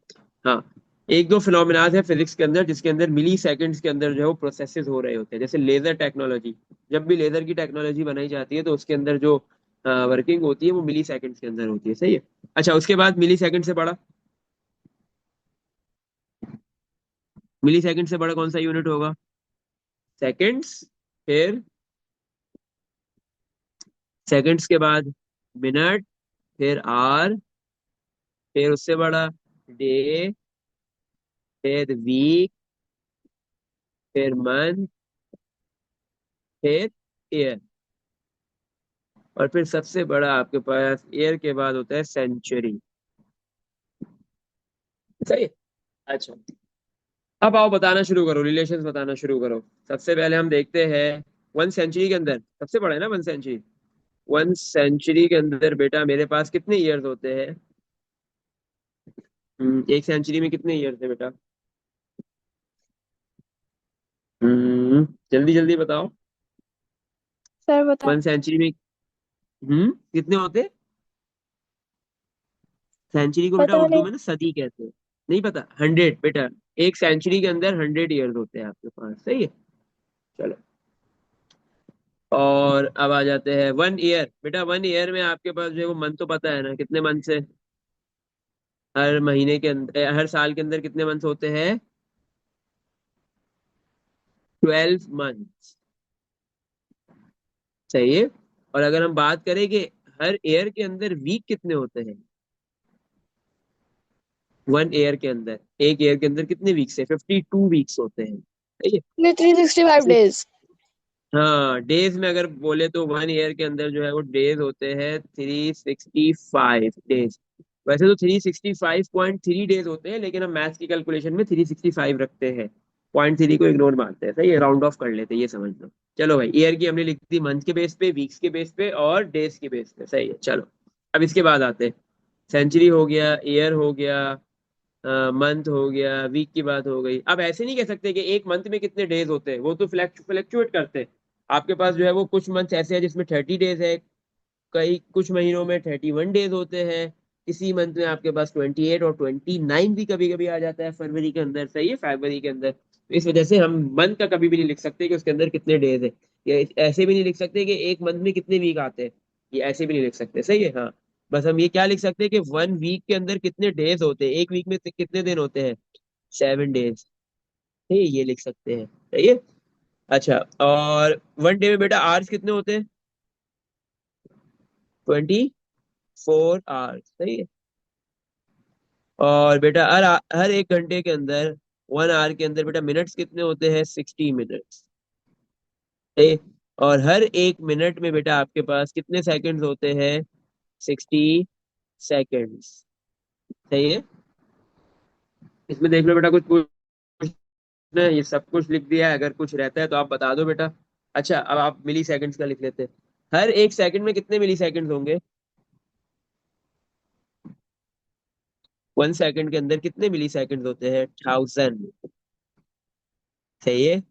हाँ, एक दो फिनोमिनाज है फिजिक्स के अंदर जिसके अंदर मिली सेकेंड्स के अंदर जो है वो प्रोसेसेस हो रहे होते हैं, जैसे लेजर टेक्नोलॉजी। जब भी लेजर की टेक्नोलॉजी बनाई जाती है तो उसके अंदर जो वर्किंग होती है वो मिली सेकेंड्स के अंदर होती है, सही है। अच्छा, उसके बाद मिली सेकेंड से बड़ा, मिली सेकंड से बड़ा कौन सा यूनिट होगा। सेकंड्स, फिर सेकंड्स के बाद मिनट, फिर आवर, फिर उससे बड़ा डे, फिर वीक, फिर मंथ, फिर ईयर, और फिर सबसे बड़ा आपके पास ईयर के बाद होता है सेंचुरी, सही है। अच्छा, अब आओ बताना शुरू करो, रिलेशंस बताना शुरू करो। सबसे पहले हम देखते हैं 1 सेंचुरी के अंदर सबसे बड़ा है ना 1 सेंचुरी। 1 सेंचुरी के अंदर बेटा मेरे पास कितने ईयर्स होते हैं। 1 सेंचुरी में कितने ईयर्स है बेटा। जल्दी जल्दी बताओ। सर बता। 1 सेंचुरी में कितने होते। सेंचुरी को बेटा पता उर्दू नहीं। में ना सदी कहते हैं। नहीं पता, 100 बेटा, 1 सेंचुरी के अंदर 100 ईयर्स होते हैं आपके पास, सही है। चलो, और अब आ जाते हैं 1 ईयर बेटा। 1 ईयर में आपके पास जो है वो मंथ तो पता है ना, कितने मंथ है। हर महीने के अंदर, हर साल के अंदर कितने मंथ होते हैं। 12 मंथ, सही है। और अगर हम बात करें कि हर ईयर के अंदर वीक कितने होते हैं। 1 ईयर के अंदर, एक ईयर के अंदर कितने वीक्स है, 52 वीक्स होते हैं, ठीक है। नहीं, 365 days। हाँ, डेज में अगर बोले तो 1 ईयर के अंदर जो है वो डेज होते हैं 365 डेज। वैसे तो 365.3 डेज होते हैं, लेकिन हम मैथ्स की कैलकुलेशन में 365 रखते हैं, .3 को इग्नोर मारते हैं, सही है, राउंड ऑफ कर लेते हैं, ये समझ लो। चलो भाई, ईयर की हमने लिख दी मंथ के बेस पे, वीक्स के बेस पे और डेज के बेस पे, सही है। चलो, अब इसके बाद आते हैं, सेंचुरी हो गया, ईयर हो गया, मंथ हो गया, वीक की बात हो गई। अब ऐसे नहीं कह सकते कि एक मंथ में कितने डेज होते हैं, वो तो फ्लैक्चुएट करते हैं। आपके पास जो है वो कुछ मंथ ऐसे हैं जिसमें 30 डेज है, कई कुछ महीनों में 31 डेज होते हैं, किसी मंथ में आपके पास 28 और 29 भी कभी कभी आ जाता है फरवरी के अंदर, सही है, फरवरी के अंदर। तो इस वजह से हम मंथ का कभी भी नहीं लिख सकते कि उसके अंदर कितने डेज है, या ऐसे भी नहीं लिख सकते कि एक मंथ में कितने वीक आते हैं, ये ऐसे भी नहीं लिख सकते, सही है, हाँ। बस हम ये क्या लिख सकते हैं कि 1 वीक के अंदर कितने डेज होते हैं, एक वीक में कितने दिन होते हैं, 7 डेज, ठीक है, ये लिख सकते हैं, सही है। अच्छा, और 1 डे में बेटा आवर्स कितने होते हैं, 24 आवर्स, सही है। और बेटा हर हर 1 घंटे के अंदर, 1 आवर के अंदर बेटा मिनट्स कितने होते हैं, 60 मिनट्स, सही है। और हर 1 मिनट में बेटा आपके पास कितने सेकंड्स होते हैं, 60 सेकंड्स, सही है। इसमें देख लो बेटा, कुछ पूछना है, ये सब कुछ लिख दिया है, अगर कुछ रहता है तो आप बता दो बेटा। अच्छा, अब आप मिली सेकंड्स का लिख लेते हैं। हर 1 सेकंड में कितने मिली सेकंड्स होंगे, 1 सेकंड के अंदर कितने मिली सेकंड्स होते हैं, 1000, सही है।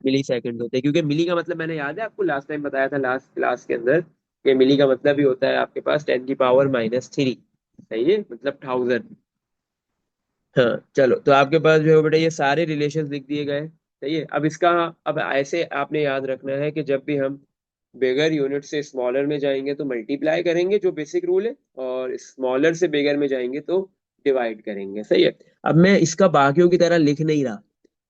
मिली सेकंड होते हैं, क्योंकि मिली का मतलब मैंने याद है आपको लास्ट टाइम बताया था लास्ट क्लास के अंदर, कि मिली का मतलब ही होता है आपके पास 10⁻³ सही है, मतलब 1000। हाँ चलो, तो आपके पास जो है बेटा ये सारे रिलेशंस लिख दिए गए, सही है। अब इसका, अब ऐसे आपने याद रखना है कि जब भी हम बिगर यूनिट से स्मॉलर में जाएंगे तो मल्टीप्लाई करेंगे, जो बेसिक रूल है, और स्मॉलर से बिगर में जाएंगे तो डिवाइड करेंगे, सही है। अब मैं इसका बाकियों की तरह लिख नहीं रहा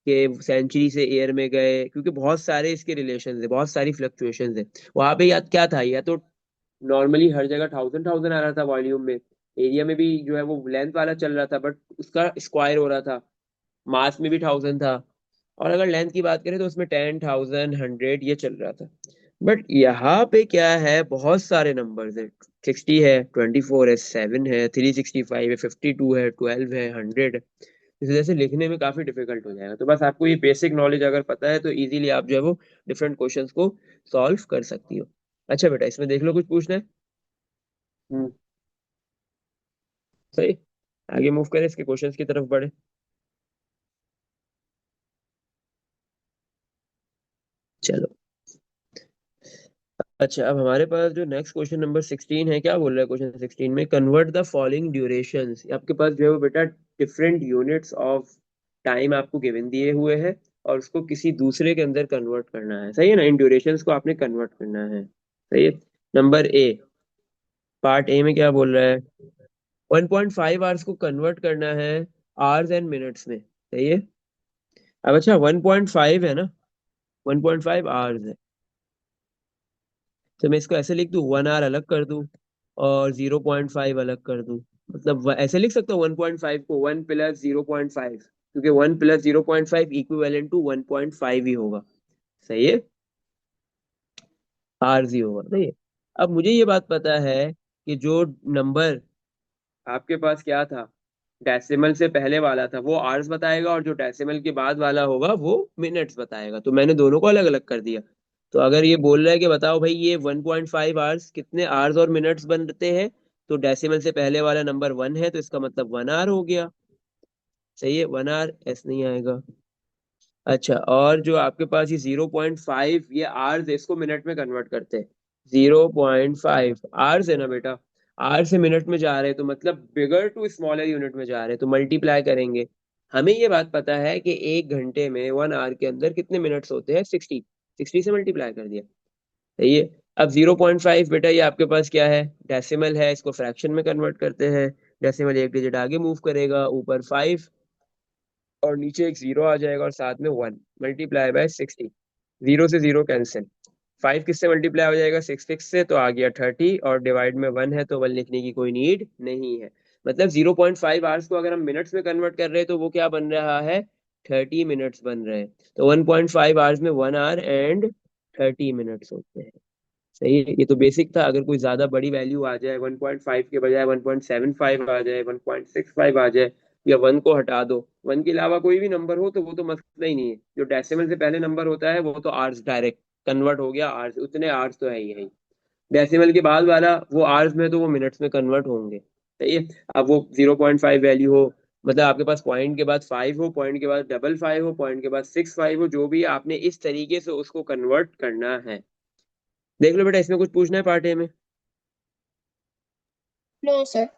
कि सेंचुरी से ईयर में गए, क्योंकि बहुत सारे इसके रिलेशन है, बहुत सारी फ्लक्चुएशन है। वहां पे याद क्या था, या तो नॉर्मली हर जगह 1000 1000 आ रहा था वॉल्यूम में, एरिया में भी जो है वो लेंथ वाला चल रहा था, बट उसका स्क्वायर हो रहा था, मास में भी 1000 था, और अगर लेंथ की बात करें तो उसमें 10,000 100 ये चल रहा था। बट यहाँ पे क्या है, बहुत सारे नंबर्स है, 60 है, 24 है, 7 है, 365 है, 52 है, 12 है, 100 है। इस वजह से लिखने में काफी डिफिकल्ट हो जाएगा, तो बस आपको ये बेसिक नॉलेज अगर पता है तो इजीली आप जो है वो डिफरेंट क्वेश्चंस को सॉल्व कर सकती हो। अच्छा बेटा, इसमें देख लो, कुछ पूछना है। हम्म, सही, आगे मूव करें, इसके क्वेश्चंस की तरफ बढ़े। चलो, अच्छा, अब हमारे पास जो नेक्स्ट क्वेश्चन नंबर 16 है, क्या बोल रहा है क्वेश्चन 16 में, कन्वर्ट द फॉलोइंग ड्यूरेशंस। आपके पास जो है वो बेटा डिफरेंट यूनिट्स ऑफ टाइम आपको गिवन दिए हुए हैं, और उसको किसी दूसरे के अंदर कन्वर्ट करना है, सही है ना, इन ड्यूरेशंस को आपने कन्वर्ट करना है, सही है। नंबर ए, पार्ट ए में क्या बोल रहा है, 1.5 आवर्स को कन्वर्ट करना है आवर्स एंड मिनट्स में, सही है। अब अच्छा, 1.5 है ना, 1.5 आवर्स है, तो मैं इसको ऐसे लिख दूं, 1 आवर अलग कर दूं और 0.5 अलग कर दूं, मतलब ऐसे लिख सकता हूँ 1.5 को 1 + 0.5, क्योंकि 1 + 0.5 इक्विवेलेंट टू 1.5 ही होगा, सही है, आर जी होगा, सही है। अब मुझे ये बात पता है कि जो नंबर आपके पास क्या था, डेसिमल से पहले वाला था, वो आवर्स बताएगा, और जो डेसिमल के बाद वाला होगा वो मिनट्स बताएगा, तो मैंने दोनों को अलग अलग कर दिया। तो अगर ये बोल रहा है कि बताओ भाई ये 1.5 आवर्स कितने आवर्स और मिनट्स बनते हैं, तो डेसिमल से पहले वाला नंबर 1 है, तो इसका मतलब 1 आवर हो गया, सही है, 1 आवर, ऐस नहीं आएगा। अच्छा, और जो आपके पास ये 0.5 ये आवर्स है, इसको मिनट में कन्वर्ट करते हैं, 0.5 आवर्स है ना बेटा, आवर से मिनट में जा रहे हैं, तो मतलब बिगर टू स्मॉलर यूनिट में जा रहे हैं, तो मल्टीप्लाई करेंगे। हमें ये बात पता है कि 1 घंटे में 1 आवर के अंदर कितने मिनट्स होते हैं, 60, 60 से मल्टीप्लाई कर दिया, सही है। अब 0.5 बेटा ये आपके पास क्या है, डेसिमल है, इसको फ्रैक्शन में कन्वर्ट करते हैं, डेसिमल एक डिजिट आगे मूव करेगा, ऊपर 5 और नीचे एक 0 आ जाएगा, और साथ में 1, मल्टीप्लाई बाय 60, 0 से 0 कैंसिल, 5 किससे मल्टीप्लाई हो जाएगा, 6 से, तो आ गया 30, और डिवाइड में 1 है तो 1 लिखने की कोई नीड नहीं है। मतलब 0.5 आवर्स को अगर हम मिनट्स में कन्वर्ट कर रहे हैं तो वो क्या बन रहा है, 30 मिनट्स बन रहे हैं। तो 1.5 आवर्स में 1 आवर एंड 30 मिनट्स होते हैं, सही है। ये तो बेसिक था, अगर कोई ज्यादा बड़ी वैल्यू आ जाए, 1.5 के बजाय 1.75 आ जाए, 1.65 आ जाए, या 1 को हटा दो, 1 के अलावा कोई भी नंबर हो, तो वो तो मसला ही नहीं है, जो डेसिमल से पहले नंबर होता है वो तो आर्स डायरेक्ट कन्वर्ट हो गया आर्स, उतने आर्स तो है ही है। डेसिमल के बाद वाला वो आर्स में, तो वो मिनट्स में कन्वर्ट होंगे, सही है। अब वो 0.5 वैल्यू हो, मतलब आपके पास पॉइंट के बाद 5 हो, पॉइंट के बाद 555 हो, पॉइंट के बाद 65 हो, जो भी आपने इस तरीके से उसको कन्वर्ट करना है। देख लो बेटा, इसमें कुछ पूछना है पार्ट ए में? No sir.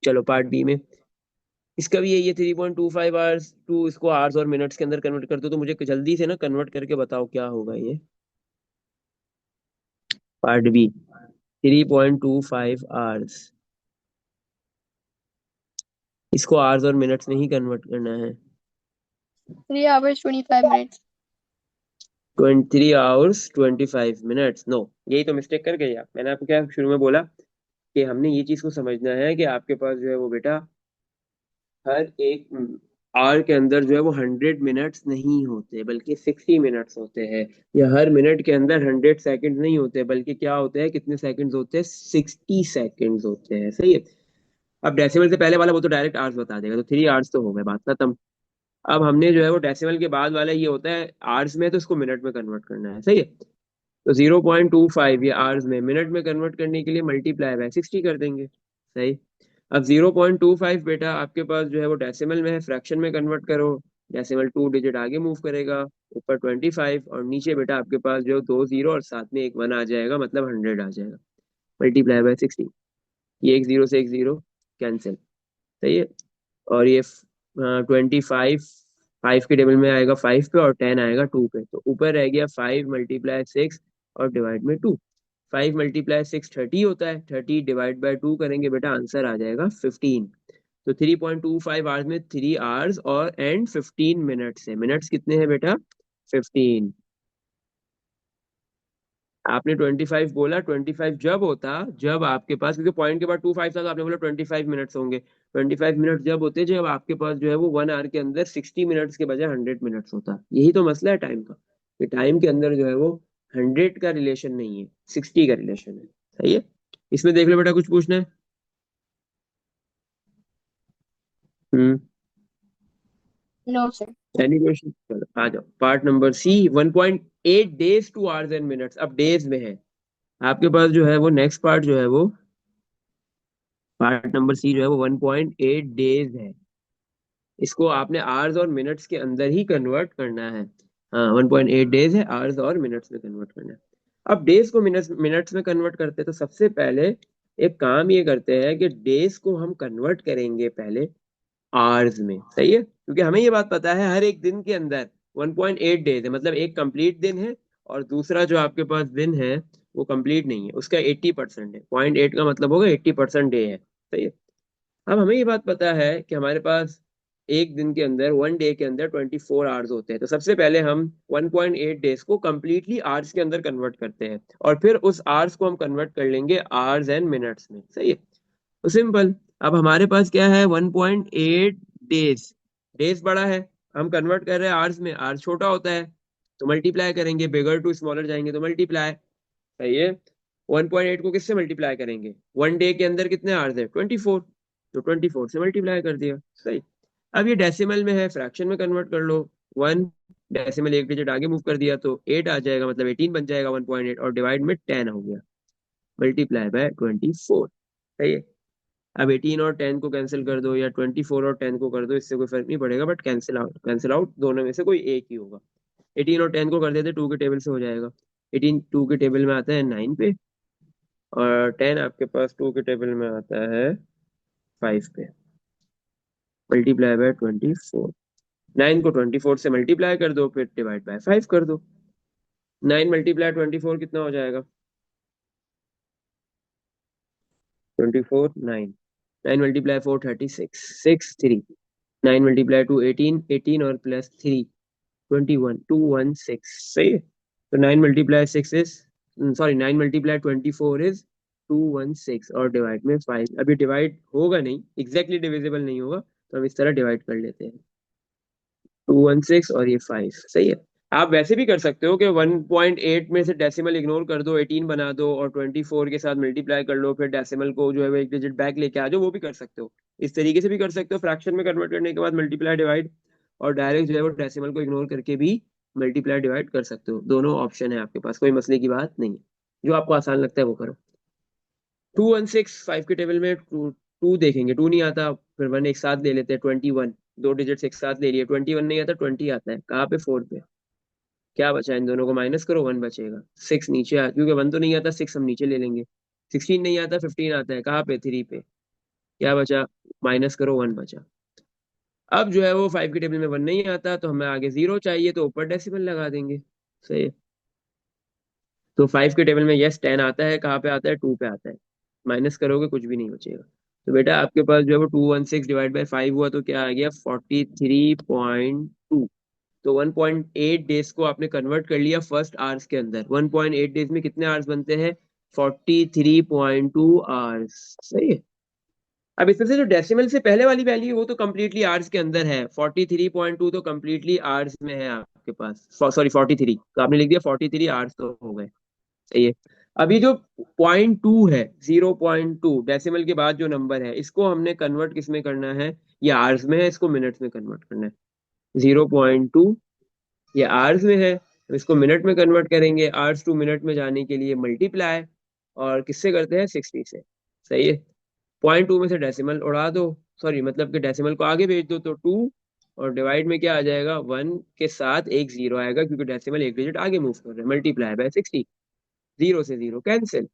चलो पार्ट बी में। इसका भी यही है, 3.25 आवर्स टू इसको आवर्स और मिनट्स के अंदर कन्वर्ट कर दो। तो मुझे जल्दी से ना कन्वर्ट करके बताओ क्या होगा ये। पार्ट बी, 3.25 आवर्स, इसको आवर्स और मिनट्स में ही कन्वर्ट करना है। 3 hours 25 minutes। 3 hours 25 minutes, no, यही तो मिस्टेक कर गए आप। मैंने आपको क्या शुरू में बोला कि हमने ये चीज को समझना है कि आपके पास जो है वो बेटा हर एक आवर के अंदर जो है वो 100 मिनट्स नहीं होते बल्कि 60 मिनट्स होते हैं। या हर मिनट के अंदर 100 सेकंड नहीं होते बल्कि क्या होते हैं, कितने सेकंड्स होते हैं, 60 सेकंड्स होते हैं। सही है। अब डेसिमल से पहले वाला वो तो डायरेक्ट आवर्स बता देगा, तो 3 आवर्स तो हो गए, बात खत्म। अब हमने जो है वो डेसिमल के बाद वाला ये होता है आवर्स में, तो इसको मिनट में कन्वर्ट करना है। सही है। तो 0.25 ये आवर्स में, मिनट में कन्वर्ट करने के लिए मल्टीप्लाई बाय 60 कर देंगे। सही। अब 0.25 बेटा आपके पास जो है वो डेसिमल में है, फ्रैक्शन में कन्वर्ट करो। डेसिमल 2 डिजिट आगे मूव करेगा, ऊपर 25 और नीचे बेटा आपके पास जो 2 जीरो और साथ में एक 1 आ जाएगा, मतलब 100 आ जाएगा। मल्टीप्लाई बाय 60, ये एक जीरो से एक जीरो कैंसिल। सही है। और ये 25 5 के टेबल में आएगा 5 पे और 10 आएगा 2 पे, तो ऊपर रह गया 5 × 6 और डिवाइड में 2। 5 × 6 30 होता है, 30 डिवाइड बाय 2 करेंगे बेटा, आंसर आ जाएगा 15। तो 3.25 आवर्स में 3 आवर्स और एंड 15 मिनट्स है। मिनट्स कितने हैं बेटा, 15। आपने 25 बोला, 25 जब होता जब आपके पास, क्योंकि पॉइंट के बाद 25 था तो आपने बोला 25 मिनट्स होंगे। 25 मिनट जब होते जब आपके पास जो है वो 1 आवर के अंदर 60 मिनट्स के बजाय 100 मिनट्स होता। यही तो मसला है टाइम का, कि टाइम के अंदर जो है वो 100 का रिलेशन नहीं है, 60 का रिलेशन है। सही है। इसमें देख लो बेटा, कुछ पूछना है? Hmm. No sir. Any question? चलो आ जाओ, part number C, 1.8 days to hours and minutes, अब डेज में है आपके पास जो है वो। नेक्स्ट पार्ट जो है वो, पार्ट नंबर सी जो है वो 1.8 डेज है। इसको आपने आवर्स और मिनट्स के अंदर ही कन्वर्ट करना है। हाँ, 1.8 डेज है, आवर्स और मिनट्स में कन्वर्ट करना है। अब डेज को मिनट्स मिनट्स में कन्वर्ट करते हैं तो सबसे पहले एक काम ये करते हैं कि डेज को हम कन्वर्ट करेंगे पहले आवर्स में। सही है, क्योंकि हमें ये बात पता है हर एक दिन के अंदर 1.8 डेज है, मतलब एक कंप्लीट दिन है और दूसरा जो आपके पास दिन है वो कंप्लीट नहीं है, उसका 80% है। 0.8 का मतलब होगा 80% डे है। सही है। अब हमें ये बात पता है कि हमारे पास एक दिन के अंदर, 1 डे के अंदर 24 आवर्स होते हैं, तो सबसे पहले हम 1.8 डेज को कंप्लीटली आवर्स के अंदर कन्वर्ट करते हैं और फिर उस आवर्स को हम कन्वर्ट कर लेंगे आवर्स एंड मिनट्स में। सही है। तो सिंपल, अब हमारे पास क्या है, 1.8 डेज, डेज बड़ा है, हम कन्वर्ट कर रहे हैं आवर्स में, आवर्स छोटा होता है, तो मल्टीप्लाई करेंगे, बिगर टू स्मॉलर जाएंगे तो मल्टीप्लाई। सही है। 1.8 को किससे मल्टीप्लाई करेंगे, 1 डे के अंदर कितने आवर्स है, 24, तो 24 से मल्टीप्लाई कर दिया। सही। अब ये डेसिमल में है, फ्रैक्शन में कन्वर्ट कर लो। 1 डेसिमल एक डिजिट आगे मूव कर दिया तो 8 आ जाएगा, मतलब 18 बन जाएगा 1.8, और डिवाइड में 10 हो गया, मल्टीप्लाई बाय 24। सही है। अब 18 और 10 को कैंसिल कर दो, या 24 और 10 को कर दो, इससे कोई फर्क नहीं पड़ेगा, but cancel out, cancel out दोनों में से कोई एक ही होगा। 18 और 10 को कर देते 2 के टेबल से हो जाएगा, 18 2 के टेबल में आता है 9 पे, और 10 आपके पास 2 के टेबल में आता है 5 पे, मल्टीप्लाई बाय 24। 9 को 24 से मल्टीप्लाई कर दो, फिर डिवाइड बाय 5 कर दो। 9 मल्टीप्लाई 24 कितना हो जाएगा, 24 9, 9 मल्टीप्लाई 4 36, 6 3, 9 मल्टीप्लाई 2 18, 18 और प्लस 3 21, 216। सही है। तो 9 multiply 6 is, sorry 9 multiply 24 is 216, और डिवाइड में 5। अभी डिवाइड होगा नहीं, एग्जैक्टली डिविजिबल नहीं होगा, तो हम इस तरह डिवाइड कर लेते हैं, 216 और ये 5। सही है। आप वैसे भी कर सकते हो कि 1.8 में से डेसिमल इग्नोर कर दो, 18 बना दो और 24 के साथ मल्टीप्लाई कर लो, फिर डेसिमल को जो है वो एक डिजिट बैक लेके आ जाओ, वो भी कर सकते हो। इस तरीके से भी कर सकते हो, फ्रैक्शन में कन्वर्ट करने के बाद मल्टीप्लाई डिवाइड, और डायरेक्ट जो है वो डेसिमल को इग्नोर करके भी मल्टीप्लाई डिवाइड कर सकते हो। दोनों ऑप्शन है आपके पास, कोई मसले की बात नहीं है। जो आपको आसान लगता है वो करो। 216 5 के टेबल में, टू देखेंगे, टू नहीं आता, फिर वन एक साथ ले लेते हैं, 21, दो डिजिट्स एक साथ ले लिए, 21 नहीं आता, 20 आता है, कहाँ पे, फोर पे। क्या बचा, इन दोनों को माइनस करो, वन बचेगा। सिक्स नीचे क्योंकि वन तो नहीं आता, सिक्स हम नीचे ले लेंगे। 16 नहीं आता, 15 आता है, कहाँ पे, थ्री पे। क्या बचा, माइनस करो, वन बचा। अब जो है वो फाइव की टेबल में वन नहीं आता, तो हमें आगे जीरो चाहिए, तो ऊपर डेसिमल लगा देंगे। सही है। तो फाइव के टेबल में यस 10 आता है, कहाँ पे आता है, टू पे आता है। माइनस करोगे कुछ भी नहीं बचेगा। तो बेटा आपके पास जो है वो 216 डिवाइड बाई 5 हुआ, तो क्या आ गया, 43.2। तो 1.8 डेज को आपने कन्वर्ट कर लिया फर्स्ट आवर्स के अंदर। 1.8 डेज में कितने आवर्स बनते हैं, 43.2 आवर्स। सही है। अब इसमें से जो डेसिमल से पहले वाली वैल्यू है वो तो कम्प्लीटली आवर्स के अंदर है, 43.2 तो कम्प्लीटली आवर्स में है आपके पास, सॉरी 43, तो आपने लिख दिया 43 आवर्स तो हो गए। सही है। अभी जो 0.2 है, 0.2 डेसिमल के बाद जो नंबर है, इसको हमने कन्वर्ट किस में करना है, ये आवर्स में है, इसको मिनट्स में कन्वर्ट करना है। 0.2 ये आवर्स में है, तो इसको मिनट में कन्वर्ट करेंगे, आवर्स टू मिनट में जाने के लिए मल्टीप्लाई, और किससे करते हैं, 60 से। सही है। 0.2 में से डेसिमल उड़ा दो, सॉरी मतलब कि डेसिमल को आगे भेज दो, तो टू, और डिवाइड में क्या आ जाएगा, वन के साथ एक जीरो आएगा, क्योंकि डेसिमल एक डिजिट आगे मूव कर रहा है, मल्टीप्लाई बाय 60। जीरो से जीरो कैंसिल,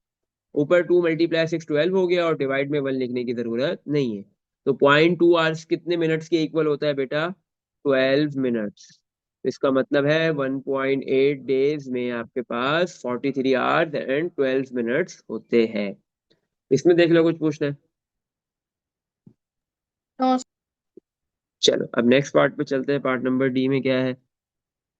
ऊपर 2 × 6 12 हो गया, और डिवाइड में वन लिखने की जरूरत नहीं है। तो 0.2 आवर्स कितने मिनट्स के इक्वल होता है बेटा, 12 मिनट्स। इसका मतलब है 1.8 डेज में आपके पास 43 आवर्स एंड 12 मिनट्स होते हैं। इसमें देख लो, कुछ पूछना है। No, sir. चलो अब नेक्स्ट पार्ट पे चलते हैं, पार्ट नंबर डी में क्या है,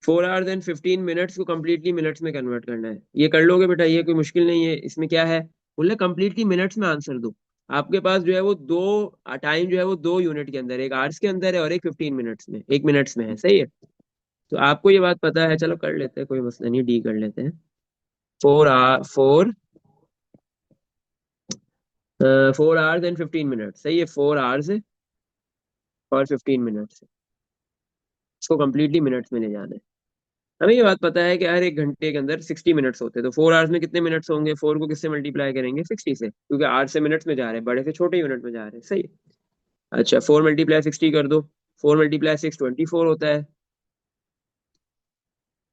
4 आवर्स एंड 15 मिनट्स को कम्प्लीटली मिनट्स में कन्वर्ट करना है। ये कर लोगे बेटा, ये कोई मुश्किल नहीं है। इसमें क्या है, बोले कम्प्लीटली मिनट्स में आंसर दो। आपके पास जो है वो दो टाइम जो है वो दो यूनिट के अंदर, एक आवर्स के अंदर है और एक 15 मिनट्स में, एक मिनट्स में है। सही है। तो आपको ये बात पता है, चलो कर लेते हैं, कोई मसला नहीं, डी कर लेते हैं। 4 आवर्स एंड 15 मिनट, सही है, 4 आवर्स और 15 मिनट्स, इसको कम्प्लीटली मिनट्स में ले जाना है। हमें ये बात पता है कि हर एक घंटे के अंदर 60 मिनट्स होते हैं, तो 4 आवर्स में कितने मिनट्स होंगे, फोर को किससे मल्टीप्लाई करेंगे, 60 से, क्योंकि आवर से मिनट्स में जा रहे हैं, बड़े से छोटे यूनिट में जा रहे हैं। सही है। अच्छा 4 × 60 कर दो, 4 × 6 24 होता है,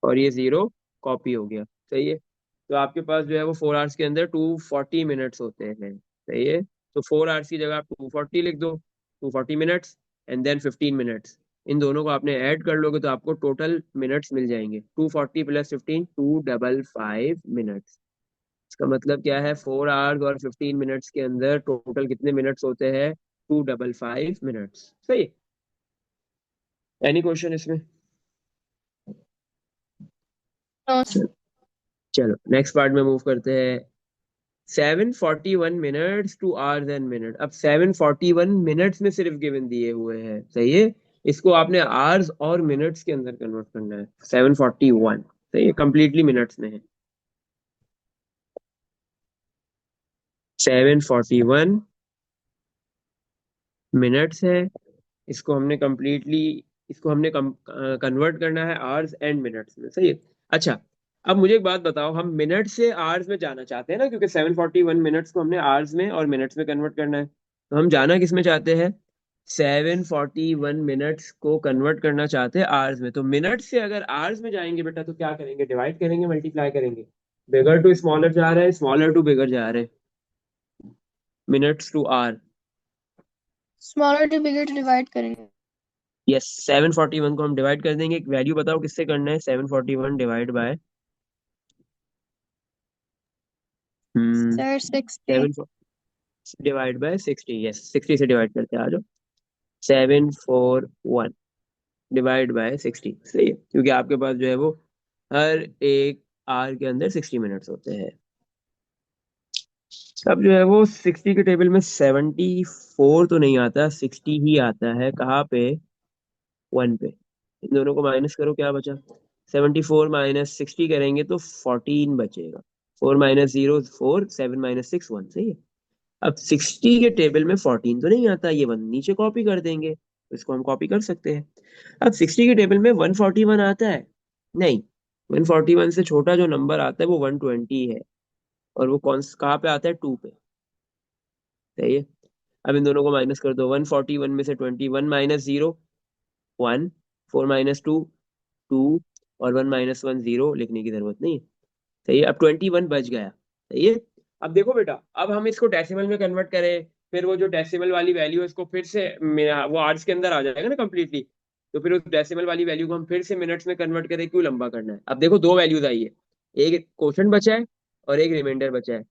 और ये जीरो कॉपी हो गया। सही है। तो आपके पास जो है वो 4 आवर्स के अंदर 240 मिनट्स होते हैं। सही है। तो 4 आवर्स की जगह आप 240 लिख दो, 240 मिनट्स एंड देन 15 मिनट्स। इन दोनों को आपने ऐड कर लोगे तो आपको टोटल मिनट्स मिल जाएंगे, 240 + 15, 255 मिनट्स। इसका मतलब क्या है, 4 आवर्स और 15 मिनट्स के अंदर टोटल कितने मिनट्स होते हैं, 255 मिनट्स। सही। एनी क्वेश्चन इसमें। No, sir. चलो नेक्स्ट पार्ट में मूव करते हैं। 741 minutes to hours and minute, अब 741 मिनट्स में सिर्फ गिवन दिए हुए हैं। सही है। इसको आपने आवर्स और मिनट्स के अंदर कन्वर्ट करना है, 741। सही है, कंप्लीटली मिनट्स में है। 741 मिनट्स है, इसको हमने कंप्लीटली, इसको हमने कन्वर्ट करना है आवर्स एंड मिनट्स में। सही है। अच्छा अब मुझे एक बात बताओ, हम मिनट से आवर्स में जाना चाहते हैं ना, क्योंकि 741 मिनट्स को हमने आवर्स में और मिनट्स में कन्वर्ट करना है, तो हम जाना किस में चाहते हैं, 741 मिनट्स को कन्वर्ट करना चाहते हैं आवर्स में। तो मिनट से अगर आवर्स में जाएंगे बेटा, तो क्या करेंगे, डिवाइड करेंगे, मल्टीप्लाई करेंगे। बिगर टू स्मॉलर जा रहे हैं, स्मॉलर टू बिगर जा रहे हैं, minutes to hour. Smaller to bigger to divide करेंगे. यस, 741 को हम डिवाइड कर देंगे, एक वैल्यू बताओ किससे करना है, 741 divide by Sir, 60. 7 divide by 60। Yes, 60 से डिवाइड करते हैं, आ जाओ। 741 डिवाइड बाय 60। सही है, क्योंकि आपके पास जो है वो हर एक आवर के अंदर 60 मिनट्स होते हैं। अब जो है वो 60 के टेबल में 74 तो नहीं आता, 60 ही आता है, कहाँ पे, वन पे। इन दोनों को माइनस करो, क्या बचा, 74 - 60 करेंगे तो 14 बचेगा। 4 - 0 4, 7 - 6 1। सही है। अब 60 के टेबल में 14 तो नहीं आता, ये वन नीचे कॉपी कर देंगे, तो इसको हम कॉपी कर सकते हैं। अब 60 के टेबल में 141 आता है, नहीं, 141 से छोटा जो नंबर आता है वो 120 है, और वो कौन कहाँ पे आता है, टू पे। सही है। अब इन दोनों को माइनस कर दो, 141 में से 21 माइनस 0 1, 4 माइनस 2 2, और 1 माइनस 1 0, लिखने की जरूरत नहीं है। सही है, अब 21 बच गया। सही है। अब देखो बेटा, अब हम इसको डेसिमल में कन्वर्ट करें, फिर वो जो डेसिमल वाली वैल्यू है इसको फिर से वो आर्ट्स के अंदर आ जाएगा ना कंप्लीटली। तो फिर उस डेसिमल वाली वैल्यू को हम फिर से मिनट्स में कन्वर्ट करें, क्यों लंबा करना है। अब देखो दो वैल्यूज आई है, एक क्वोशंट बचा है और एक रिमाइंडर बचा है।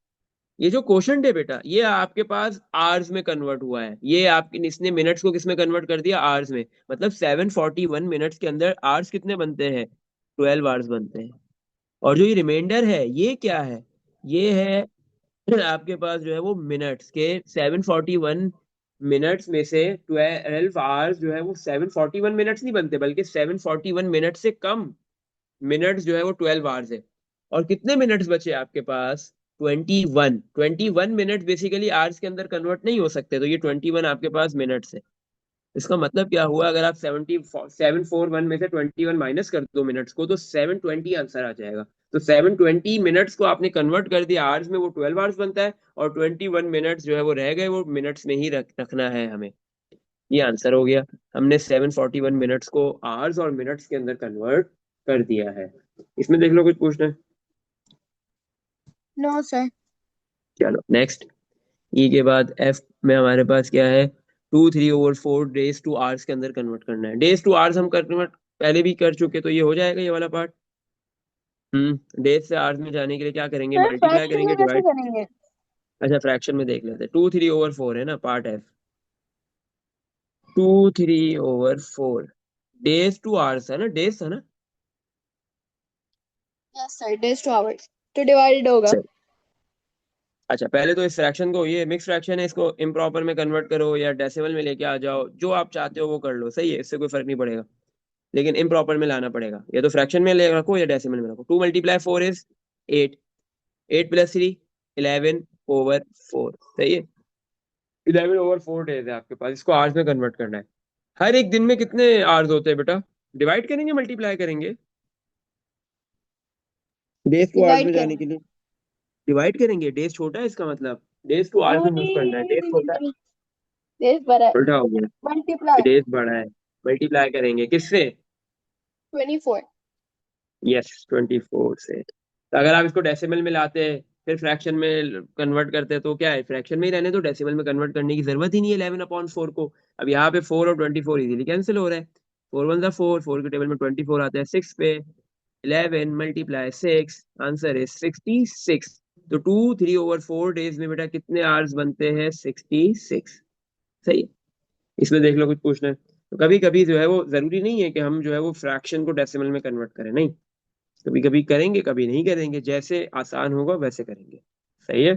ये जो क्वोशंट है बेटा, ये आपके पास आवर्स में कन्वर्ट हुआ है, ये आप इसने मिनट्स को किस में कन्वर्ट कर दिया, आवर्स में। मतलब 741 मिनट्स के अंदर आवर्स कितने बनते हैं, 12 आवर्स बनते हैं। और जो ये रिमाइंडर है ये क्या है, ये है आपके पास जो है वो मिनट्स के 741 मिनट्स में से 12 आवर्स जो है वो 741 मिनट्स नहीं बनते, बल्कि 741 मिनट्स से कम मिनट्स जो है वो 12 आवर्स है। और कितने मिनट्स बचे आपके पास, 21 मिनट बेसिकली आवर्स के अंदर कन्वर्ट नहीं हो सकते, तो ये 21 आपके पास मिनट्स है। इसका मतलब क्या हुआ, अगर आप 741 में से 21 माइनस कर दो मिनट्स को, तो 720 आंसर आ जाएगा। तो 720 मिनट्स को आपने कन्वर्ट कर दिया आवर्स में, वो 12 आवर्स बनता है। और 21 मिनट्स जो है वो रह गए, वो मिनट्स में ही रखना है हमें। ये आंसर हो गया। हमने 741 मिनट्स को आवर्स और मिनट्स के अंदर कन्वर्ट कर दिया है। इसमें देख लो, कुछ पूछना है। No sir. चलो नेक्स्ट। ई के बाद एफ में हमारे पास क्या है, 2 3/4 डेज टू आवर्स के अंदर कन्वर्ट करना है। डेज टू आवर्स हम कन्वर्ट पहले भी कर चुके, तो ये हो जाएगा ये वाला पार्ट। डेज से आवर्स में जाने के लिए क्या करेंगे, सर मल्टीप्लाई फ्रैक्शन करेंगे, में कैसे डिवाइड। करेंगे? अच्छा, फ्रैक्शन में देख लेते हैं। 2 3/4 है ना part F, 2 3/4 days to hours है ना, डेज है ना। Yes sir, days to hours तो डिवाइडेड होगा। चल, अच्छा पहले तो इस फ्रैक्शन को, ये मिक्स फ्रैक्शन है, इसको इम्प्रॉपर में कन्वर्ट करो या डेसिमल में लेके आ जाओ, जो आप चाहते हो वो कर लो, सही है, इससे कोई फर्क नहीं पड़ेगा। लेकिन इम्प्रॉपर में लाना पड़ेगा, या तो फ्रैक्शन में ले रखो या डेसिमल में रखो। 2 × 4 इज 8, 8 + 3 11/4, सही है। 11/4 डेज है आपके पास, इसको आवर्स में कन्वर्ट करना है। हर एक दिन में कितने आवर्स होते हैं बेटा, डिवाइड करेंगे मल्टीप्लाई करेंगे, डेज टू आवर्स में डिवाइड जाने के करेंगे। लिए डिवाइड करेंगे। डेज छोटा है इसका मतलब, डेज टू आवर्स में मूव करना है, डेज छोटा है, नहीं, डेज बड़ा है। उल्टा हो गया। मल्टीप्लाई। डेज बड़ा है, मल्टीप्लाई करेंगे किससे, 24। यस 24 से। तो अगर आप इसको डेसिमल में लाते हैं, फिर फ्रैक्शन में कन्वर्ट करते हैं, तो क्या है, फ्रैक्शन में ही रहने, तो डेसिमल में कन्वर्ट करने की जरूरत ही नहीं है 11/4 को। अब यहाँ पे 4 और 24 इजीली कैंसिल हो रहा है। 4 1 4, 4 के टेबल में 24 आता है, 6 पे 11 × 6, आंसर है 66। तो 2 3/4 डेज में बेटा कितने आवर्स बनते हैं, 66। सही है। इसमें देख लो, कुछ पूछना है। तो कभी कभी जो है वो जरूरी नहीं है कि हम जो है वो फ्रैक्शन को डेसिमल में कन्वर्ट करें, नहीं, कभी कभी करेंगे कभी नहीं करेंगे, जैसे आसान होगा वैसे करेंगे। सही है।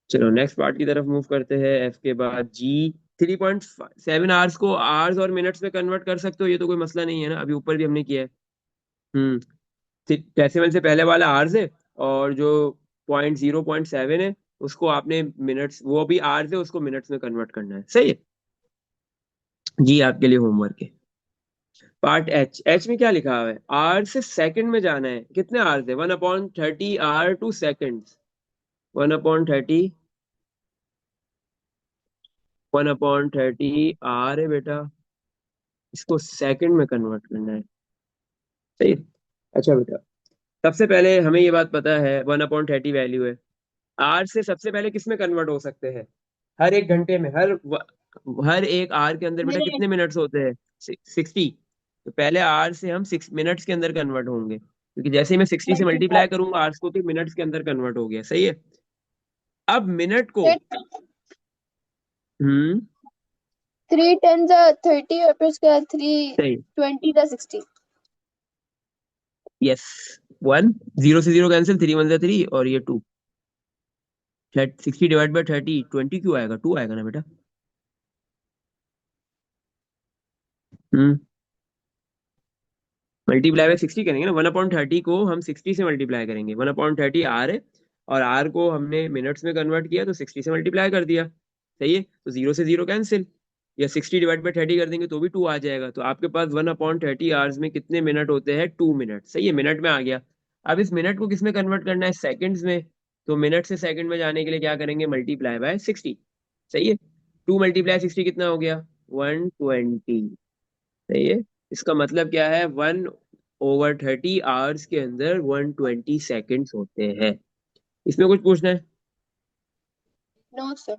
चलो नेक्स्ट पार्ट की तरफ मूव करते हैं। एफ के बाद जी। 3.7 आवर्स को आवर्स और मिनट्स में कन्वर्ट कर सकते हो, ये तो कोई मसला नहीं है ना, अभी ऊपर भी हमने किया है। हम्म डेसिमल से पहले वाला आवर्स है, और जो 0.7 है उसको आपने मिनट्स, वो भी आवर्स है, उसको मिनट्स में कन्वर्ट करना है। सही है जी, आपके लिए होमवर्क है। पार्ट एच, एच में क्या लिखा हुआ है, आर से सेकंड में जाना है। कितने आर है, 1/30 आर टू सेकंड, 1/30, 1/30 आर है बेटा, इसको सेकंड में कन्वर्ट करना है। सही है? अच्छा बेटा, सबसे पहले हमें ये बात पता है 1/30 वैल्यू है। आर से सबसे पहले किस में कन्वर्ट हो सकते हैं, हर एक घंटे में, हर एक आर के अंदर बेटा मिनट। कितने मिनट्स होते हैं, 60। तो पहले आर से हम 6 मिनट्स के अंदर कन्वर्ट होंगे, क्योंकि जैसे ही मैं 60 से मल्टीप्लाई। मल्टीप्लाई करूंगा आर्स को, तो मिनट्स के अंदर कन्वर्ट हो गया। सही है। अब मिनट को, सर हम्म 3 × 10 = 30 और फिर उसके बाद सही, 3 × 20 = 60। यस, 1 0 से 0 कैंसिल, 3 1 3, और ये 2, 60/30, 20 क्यों आएगा, 2 आएगा ना बेटा। हम्म मल्टीप्लाई बाय 60 करेंगे ना, 1/30 को हम 60 से मल्टीप्लाई करेंगे, 1/30 आर है, और आर को हमने मिनट्स में कन्वर्ट किया तो 60 से मल्टीप्लाई कर दिया। सही है, तो 0 से 0 कैंसिल, या 60/30 कर देंगे तो भी 2 आ जाएगा। तो आपके पास 1/30 आवर्स में कितने मिनट होते हैं, 2 मिनट। सही है, मिनट में आ गया। अब इस मिनट को किस में कन्वर्ट करना है, सेकंड्स में। तो मिनट से सेकंड में जाने के लिए क्या करेंगे, मल्टीप्लाई बाय 60। सही है। 2 × 60 कितना हो गया? 120। सही है। इसका मतलब क्या है? 1/30 आवर्स के अंदर 120 सेकेंड्स होते हैं। इसमें कुछ पूछना है? No sir.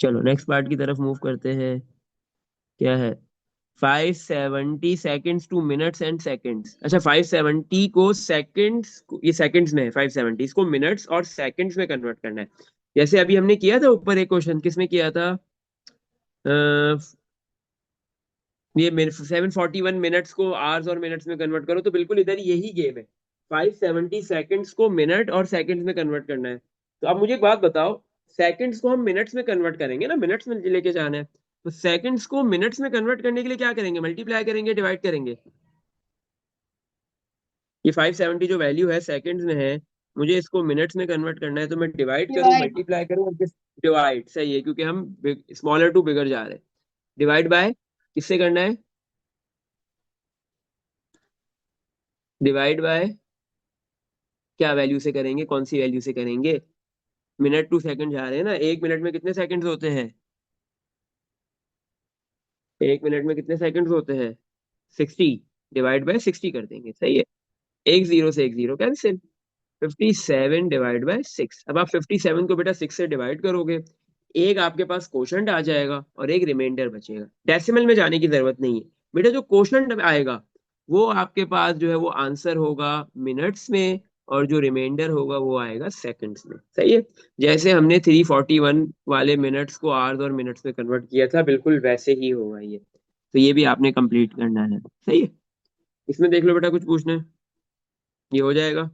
चलो नेक्स्ट पार्ट की तरफ मूव करते हैं। क्या है? 570 टू मिनट्स एंड सेकेंड्स। अच्छा, 570 को सेकेंड्स, ये सेकेंड्स में है, 570 इसको मिनट्स और सेकेंड्स में कन्वर्ट करना है। जैसे अभी हमने किया था ऊपर एक क्वेश्चन, किसमें किया था? ये 741 मिनट्स को आवर्स और मिनट्स में कन्वर्ट करो, तो बिल्कुल इधर यही गेम है। 570 सेकेंड्स को मिनट और सेकेंड्स में कन्वर्ट करना है। तो अब मुझे एक बात बताओ, सेकेंड्स को हम मिनट्स में कन्वर्ट करेंगे ना, मिनट्स में लेके जाना है, तो सेकेंड्स को मिनट्स में कन्वर्ट करने के लिए क्या करेंगे? मल्टीप्लाई करेंगे, डिवाइड करेंगे? ये 570 जो वैल्यू है सेकेंड्स में है, मुझे इसको मिनट्स में कन्वर्ट करना है, तो मैं डिवाइड करूं, डिवाइड। मल्टीप्लाई करूं, और किस? डिवाइड। सही है, क्योंकि हम स्मॉलर टू बिगर जा रहे हैं। डिवाइड बाय किससे करना है? डिवाइड बाय क्या वैल्यू से करेंगे? कौन सी वैल्यू से करेंगे? मिनट टू सेकंड जा रहे हैं ना, 1 मिनट में कितने सेकंड्स होते हैं? 1 मिनट में कितने सेकंड्स होते हैं? 60। डिवाइड बाय 60 कर देंगे। सही है। एक जीरो से एक जीरो कैंसिल। 57 divide by 6। अब आप 57 को बेटा 6 से डिवाइड करोगे, एक आपके पास कोशंट आ जाएगा और एक रिमाइंडर बचेगा। डेसिमल में जाने की जरूरत नहीं है बेटा, जो कोशंट आएगा वो आपके पास जो है वो आंसर होगा मिनट्स में, और जो रिमाइंडर होगा वो आएगा सेकंड्स में। सही है। जैसे हमने 341 वाले मिनट्स को आवर्स और मिनट्स में कन्वर्ट किया था, बिल्कुल वैसे ही होगा ये। तो ये भी आपने कंप्लीट करना है। सही है। इसमें देख लो बेटा, कुछ पूछना है? ये हो जाएगा।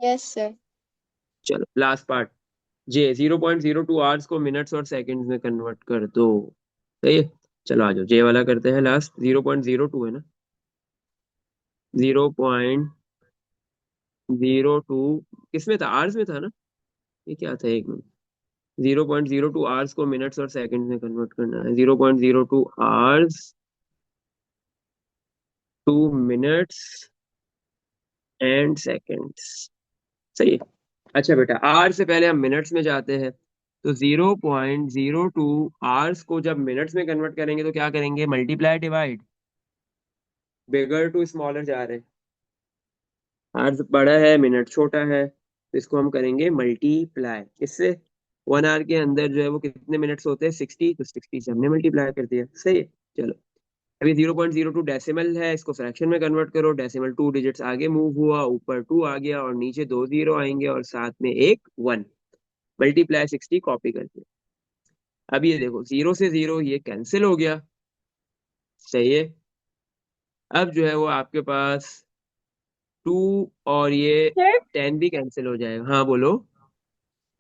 Yes sir. चलो लास्ट पार्ट। जे 0.02 आवर्स को मिनट्स और सेकंड्स में कन्वर्ट कर दो। सही है। चलो आ जाओ, जे वाला करते हैं लास्ट। 0.02 है ना? 0.02 किस में था? आवर्स में था ना? ये क्या था, एक मिनट। 0.02 आवर्स को मिनट्स और सेकंड्स में कन्वर्ट करना है। 0.02 hours two minutes and seconds. सही है। अच्छा बेटा, आवर से पहले हम मिनट्स में जाते हैं। तो 0.02 आवर्स को जब मिनट्स में कन्वर्ट करेंगे तो क्या करेंगे? Multiply, divide. Bigger to smaller जा रहे हैं। आवर्स बड़ा है, मिनट छोटा है, तो इसको हम करेंगे मल्टीप्लाई। इससे 1 आवर के अंदर जो है वो कितने मिनट्स होते हैं? 60। तो 60 से हमने मल्टीप्लाई कर दिया। सही है। चलो, अभी 0.02 डेसिमल है, इसको फ्रैक्शन में कन्वर्ट करो। डेसिमल 2 डिजिट्स आगे मूव हुआ, ऊपर 2 आ गया और नीचे 2 जीरो आएंगे और साथ में एक 1। मल्टीप्लाई 60, कॉपी कर दिया। अब ये देखो, जीरो से जीरो ये कैंसिल हो गया। सही है। अब जो है वो आपके पास 2 और ये सर, 10 भी कैंसिल हो जाएगा। हाँ बोलो।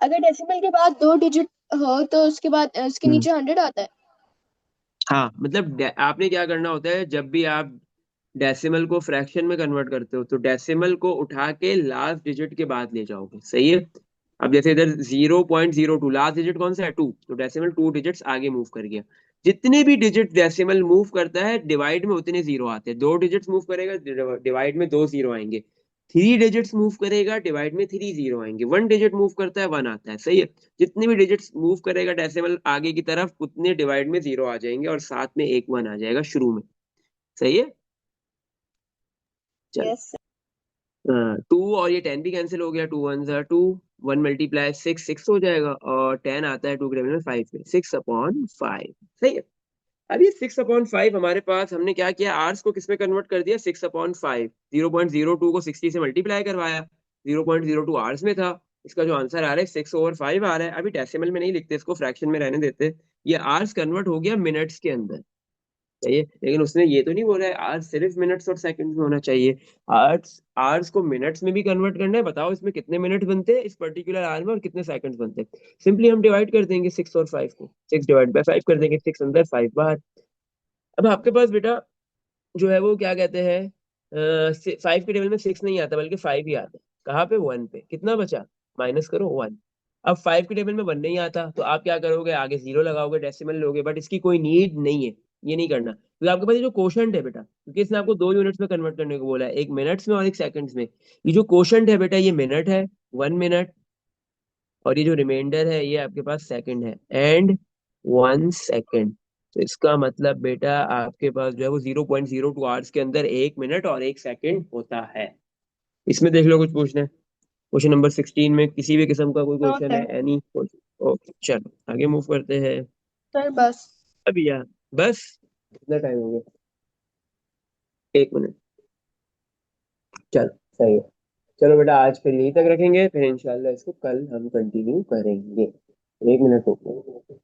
अगर डेसिमल के बाद 2 डिजिट हो तो उसके बाद उसके हम्म। नीचे 100 आता है। हाँ मतलब आपने क्या करना होता है, जब भी आप डेसिमल को फ्रैक्शन में कन्वर्ट करते हो तो डेसिमल को उठा के लास्ट डिजिट के बाद ले जाओगे। सही है। अब जैसे इधर 0.02 लास्ट डिजिट कौन सा है? 2, तो डेसिमल 2 डिजिट्स आगे मूव कर गया। जितने भी डिजिट डेसिमल मूव करता है डिवाइड में उतने जीरो आते हैं। 2 डिजिट्स मूव करेगा, डिवाइड में 2 जीरो आएंगे। 3 डिजिट्स मूव करेगा, डिवाइड में 3 जीरो आएंगे। 1 डिजिट मूव करता है, 1 आता है। सही है। जितने भी डिजिट्स मूव करेगा डेसिमल आगे की तरफ, उतने डिवाइड में जीरो आ जाएंगे और साथ में एक 1 आ जाएगा शुरू में। सही है। चलो। Yes sir. 2 और ये 10 भी कैंसिल हो गया। 2 1 2, 1 × 6 6 हो जाएगा, और 10 आता है 2 के 5 में, 6/5। सही है। अब ये 6/5 हमारे पास, हमने क्या किया? आर्स को किसमें कन्वर्ट कर दिया? 6/5। 0.02 को 60 से मल्टीप्लाई करवाया। 0.02 आर्स में था। इसका जो आंसर आ रहा है 6/5 आ रहा है। अभी डेसिमल में नहीं लिखते, इसको फ्रैक्शन में रहने देते। ये आर्स कन्वर्ट हो गया मिनट्स के अंदर। सही है। लेकिन उसने ये तो नहीं बोला है आज सिर्फ मिनट्स और सेकंड्स में होना चाहिए। आवर्स आवर्स को मिनट्स में भी कन्वर्ट करना है। बताओ इसमें कितने मिनट बनते हैं इस पर्टिकुलर आवर में, और कितने सेकंड्स बनते हैं? सिंपली हम डिवाइड कर देंगे 6 और 5 को। 6 डिवाइड बाय 5 कर देंगे, 6 अंदर 5 बाहर। अब आपके पास बेटा जो है वो क्या कहते हैं, 5 के टेबल में 6 नहीं आता बल्कि 5 ही आता है। कहाँ पे? 1 पे। कितना बचा? माइनस करो 1। अब 5 के टेबल में 1 नहीं आता तो आप क्या करोगे? आगे जीरो लगाओगे, डेसिमल लोगे, बट इसकी कोई नीड नहीं है। ये नहीं करना, तो आपके पास ये जो कोशंट है बेटा, क्योंकि इसने आपको 2 यूनिट्स में कन्वर्ट करने को बोला है, एक मिनट्स में और एक सेकंड्स में। ये जो कोशंट है बेटा, ये मिनट है। 1 मिनट और ये जो रिमाइंडर है ये आपके पास सेकंड है, एंड 1 सेकंड। तो इसका मतलब बेटा आपके पास जो है वो 0.02 आवर्स के अंदर 1 मिनट और 1 सेकंड होता है। इसमें देख लो कुछ पूछना है? क्वेश्चन नंबर 16 में किसी भी किस्म का कोई नो क्वेश्चन है? सर। Any question? ओके चलो आगे मूव करते हैं। सर बस। अभी यार बस कितना टाइम हो गया? 1 मिनट। चलो सही है। चलो बेटा आज के लिए यहीं तक रखेंगे, फिर इंशाल्लाह इसको कल हम कंटिन्यू करेंगे। 1 मिनट हो गया।